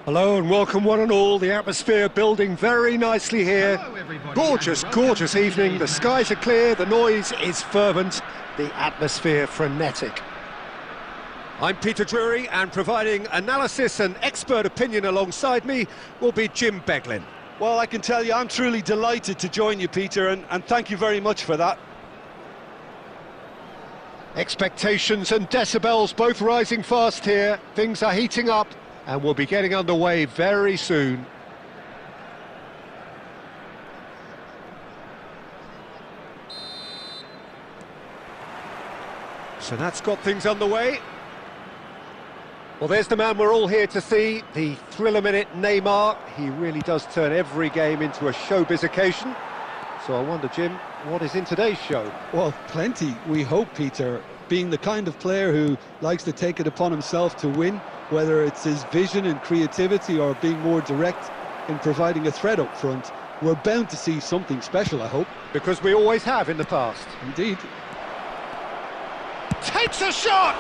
Hello and welcome one and all. The atmosphere building very nicely here. Gorgeous, gorgeous evening. The skies are clear, the noise is fervent, the atmosphere frenetic. I'm Peter Drury, and providing analysis and expert opinion alongside me will be Jim Beglin. Well, I can tell you I'm truly delighted to join you, Peter, and thank you very much for that. Expectations and decibels both rising fast here. Things are heating up and we'll be getting underway very soon. So that's got things underway. Well, there's the man we're all here to see, the thriller-minute Neymar. He really does turn every game into a showbiz occasion. So I wonder, Jim, what is in today's show? Well, plenty, we hope, Peter. Being the kind of player who likes to take it upon himself to win, whether it's his vision and creativity or being more direct in providing a threat up front, we're bound to see something special, I hope. Because we always have in the past. Indeed. Takes a shot!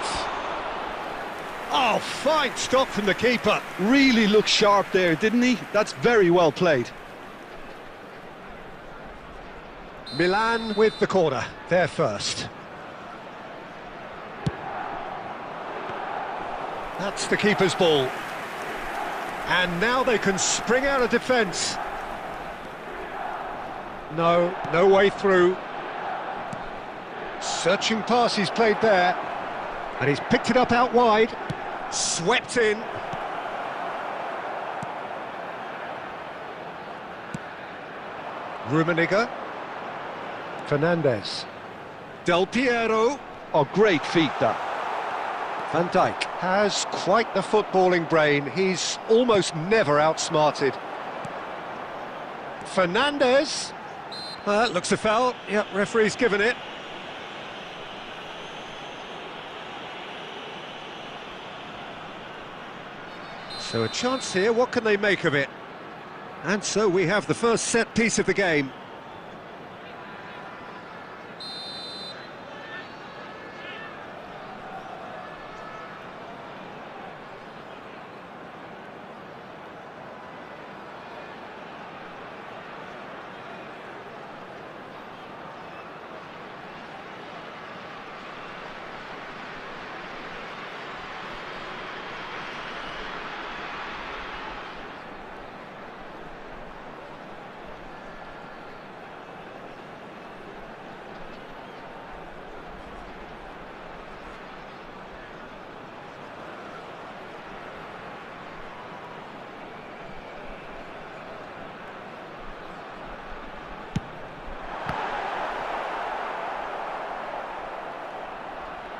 Oh, fine stop from the keeper. Really looked sharp there, didn't he? That's very well played. Milan with the corner, they're first. That's the keeper's ball. And now they can spring out of defence. No way through. Searching pass he's played there. And he's picked it up out wide. Swept in. Rummenigge. Fernandes. Del Piero. Oh, great feat, that. Van Dijk has quite the footballing brain. He's almost never outsmarted. Fernandes. Looks a foul. Yep, referee's given it. So a chance here, what can they make of it? And so we have the first set piece of the game.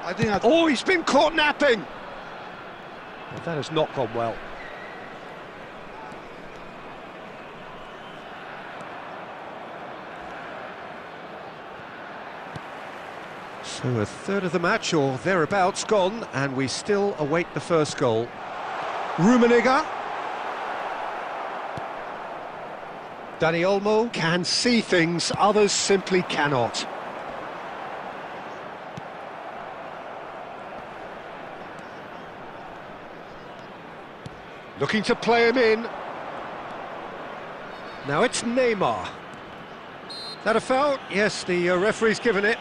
I think that's... Oh, he's been caught napping! Well, that has not gone well. So a third of the match, or thereabouts, gone, and we still await the first goal. Rummenigge. Dani Olmo can see things others simply cannot. Looking to play him in. Now it's Neymar. Is that a foul? Yes, the referee's given it.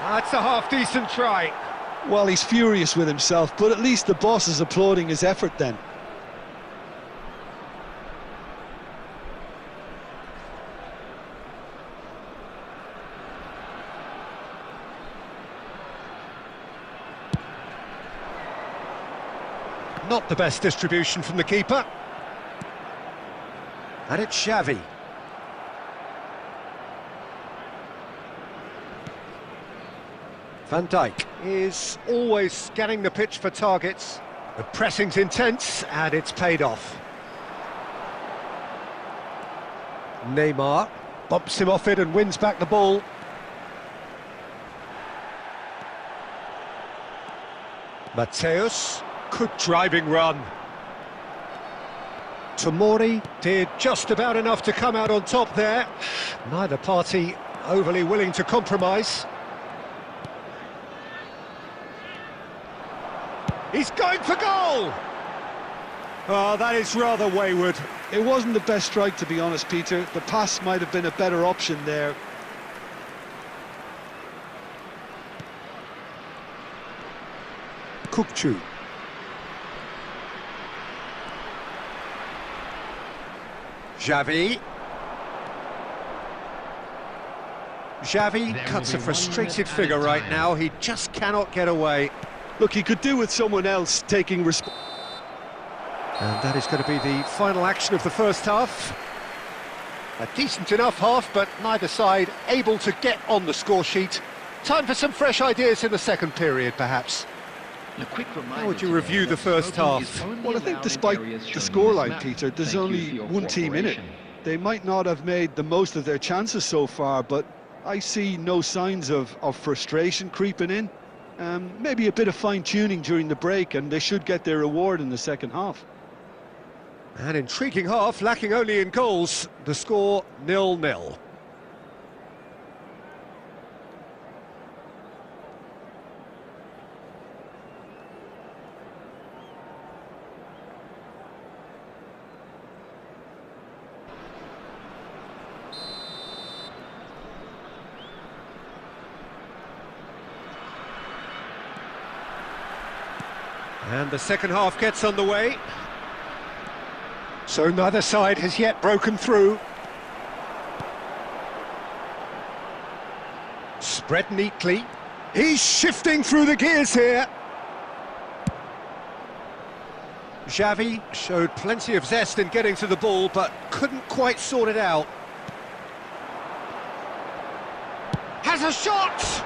That's a half-decent try. Well, he's furious with himself, but at least the boss is applauding his effort then. Not the best distribution from the keeper. And it's Xavi. Van Dijk is always scanning the pitch for targets. The pressing's intense, and it's paid off. Neymar bumps him off it and wins back the ball. Mateus, good driving run. Tomori did just about enough to come out on top there. Neither party overly willing to compromise. He's going for goal! Oh, that is rather wayward. It wasn't the best strike, to be honest, Peter. The pass might have been a better option there. Kukçu. Xavi. Xavi cuts a frustrated figure right now. He just cannot get away. Look, he could do with someone else taking responsibility. And that is going to be the final action of the first half. A decent enough half, but neither side able to get on the score sheet. Time for some fresh ideas in the second period, perhaps. How would you review the first half? Well, I think despite the scoreline, Peter, there's only one team in it. They might not have made the most of their chances so far, but I see no signs of frustration creeping in. Maybe a bit of fine-tuning during the break, and they should get their reward in the second half. An intriguing half, lacking only in goals. The score 0-0. And the second half gets underway. So neither side has yet broken through. Spread neatly. He's shifting through the gears here. Xavi showed plenty of zest in getting to the ball, but couldn't quite sort it out. Has a shot!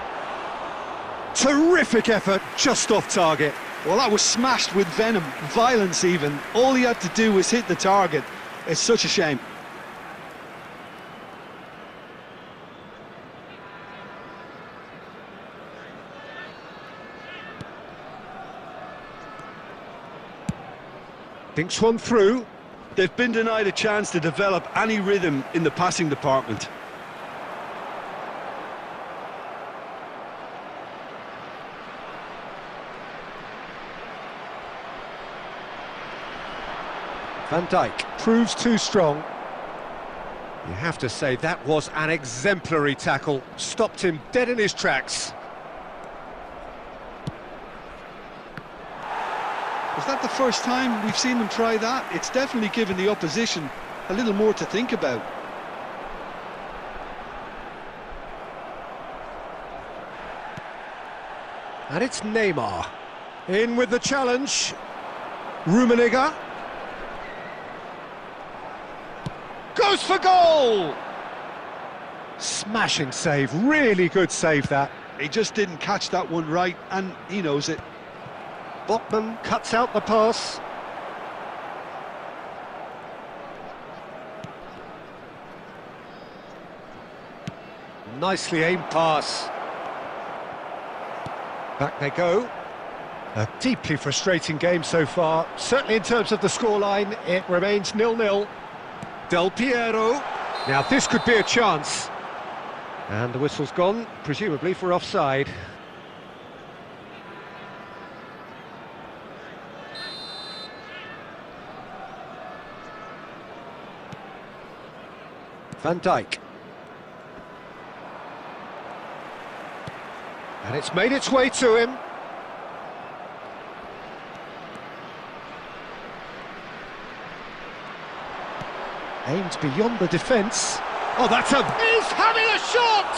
Terrific effort, just off target. Well, that was smashed with venom, violence even. All he had to do was hit the target. It's such a shame. Thinks one through. They've been denied a chance to develop any rhythm in the passing department. Van Dijk proves too strong. You have to say that was an exemplary tackle. Stopped him dead in his tracks. Was that the first time we've seen them try that? It's definitely given the opposition a little more to think about. And it's Neymar. In with the challenge. Rummenigge. Goes for goal! Smashing save, really good save that. He just didn't catch that one right, and he knows it. Botman cuts out the pass. Nicely aimed pass. Back they go. A deeply frustrating game so far. Certainly in terms of the scoreline, it remains 0-0. Del Piero. Now this could be a chance. And the whistle's gone, presumably for offside. Van Dijk. And it's made its way to him. Aimed beyond the defence. Oh, he's having a shot!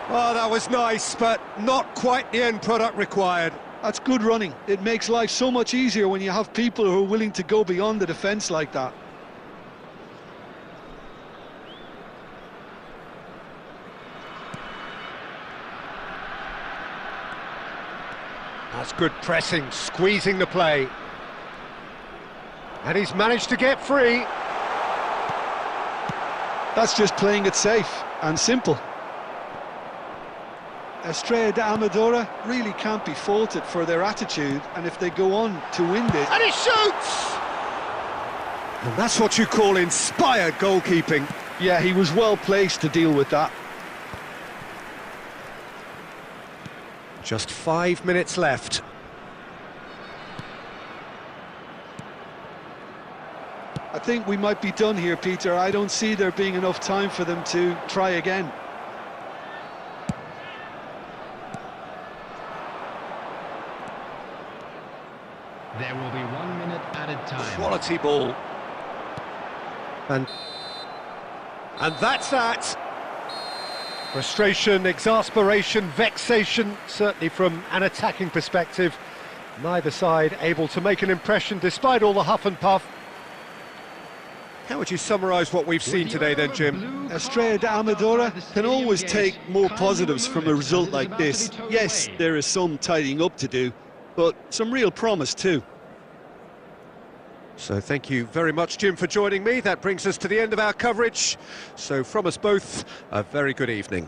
Oh, that was nice, but not quite the end product required. That's good running. It makes life so much easier when you have people who are willing to go beyond the defence like that. That's good pressing, squeezing the play. And he's managed to get free. That's just playing it safe and simple. Estrella de Amadora really can't be faulted for their attitude, and if they go on to win this... And he shoots! And that's what you call inspired goalkeeping. Yeah, he was well placed to deal with that. Just 5 minutes left. I think we might be done here, Peter. I don't see there being enough time for them to try again. There will be 1 minute added time. Quality ball. And that's that. Frustration, exasperation, vexation, certainly from an attacking perspective. Neither side able to make an impression despite all the huff and puff. How would you summarise what we've seen today then, Jim? Estrella de Amadora can always take more positives from a result like this. Yes, there is some tidying up to do, but some real promise too. So thank you very much, Jim, for joining me. That brings us to the end of our coverage. So from us both, a very good evening.